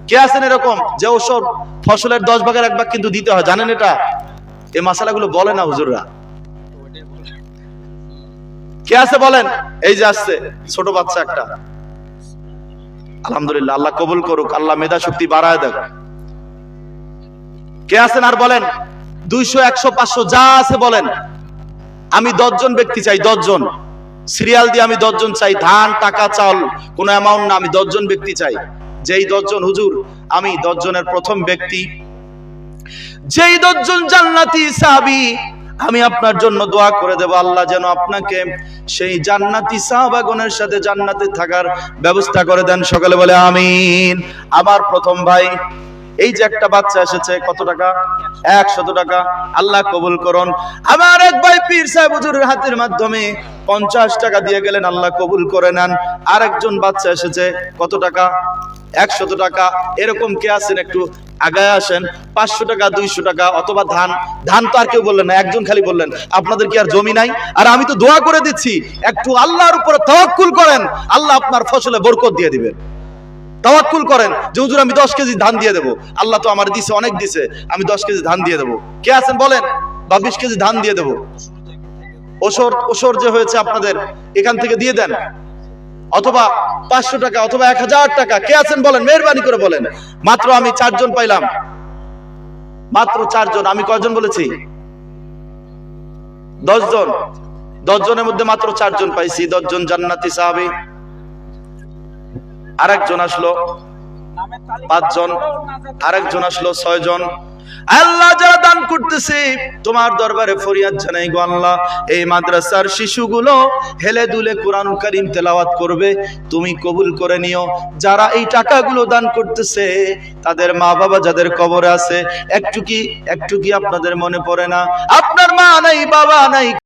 কে আছেন এরকম যে ওসর ফসলের 10 ভাগের 1 ভাগ কিন্তু দিতে হয়? জানেন এটা? এই মাসালাগুলো বলে না হুজুররা। কে আছে বলেন? এই যে আসছে ছোট বাচ্চা একটা, আলহামদুলিল্লাহ, আল্লাহ কবুল করুক, আল্লাহ মেধা শক্তি বাড়ায় দেখ। কে আছেন আর বলেন? 200 100 500 যা আছে বলেন। আমি 10 জন ব্যক্তি চাই, 10 জন সিরিয়াল দিয়ে আমি 10 জন চাই, ধান টাকা চাল কোনো অ্যামাউন্ট না, আমি 10 জন ব্যক্তি চাই। যেই 10 জন হুজুর, আমি 10 জনের প্রথম ব্যক্তি, যেই 10 জন জান্নাতি সাহাবী, আমি আপনার জন্য দোয়া করে দেব, আল্লাহ যেন আপনাকে সেই জান্নাতি সাহাবাগণের সাথে জান্নাতে থাকার ব্যবস্থা করে দেন। সকালে বলে আমিন। আমার প্রথম ভাই, এই যে একটা বাচ্চা এসেছে, কত টাকা? 100 টাকা, আল্লাহ কবুল করুন। আমার এক ভাই পীর সাহেব হুজুরের হাতের মাধ্যমে 50 টাকা দিয়ে গেলেন, আল্লাহ কবুল করে নেন। আরেকজন বাচ্চা এসেছে, কত টাকা? 100 টাকা। এরকম কে আছেন একটু আগায় আসেন? 500 টাকা 200 টাকা, অথবা ধান। ধান তো আর কেউ বললেন না, একজন খালি বললেন। আপনাদের কি আর জমি নাই? আর আমি তো দোয়া করে দিচ্ছি, একটু আল্লাহর উপরে তাওয়াক্কুল করেন, আল্লাহ আপনার ফসলে বরকত দিয়ে দিবেন। তাওয়াক্কুল করেন যে হুজুর আমি 10 কেজি ধান দিয়ে দেবো, আল্লাহ তো আমার দিছে, অনেক দিছে, আমি 10 কেজি ধান দিয়ে দেবো। কে আছেন বলেন? বা 20 কেজি ধান দিয়ে দেবো। ওসর যে হয়েছে আপনাদের, এখান থেকে দিয়ে দেন, অথবা 500 টাকা অথবা 1000 টাকা। কে আছেন বলেন? মেহেরবানি করে বলেন। মাত্র আমি 4 জন পাইলাম, মাত্র 4 জন। আমি কয়জন বলেছি? 10 জন। 10 জনের মধ্যে মাত্র 4 জন পাইছি, 10 জন জান্নাতি সাহাবী। আরেকজন আসলো 5 জন, আরেকজন আসলো 6 জন। আল্লাহ, যারা দান করতেছে তোমার দরবারে ফরিয়াদ জানাই গো আল্লাহ, এই মাদ্রাসার শিশুগুলো হেলে দুলে কোরআন কারীম তেলাওয়াত করবে, তুমি কবুল করে নিও। যারা এই টাকাগুলো দান করতেছে, তাদের মা বাবা যাদের কবরে আছে, একটু কি আপনাদের মনে পড়ে না? আপনার মা নাই, বাবা নাই,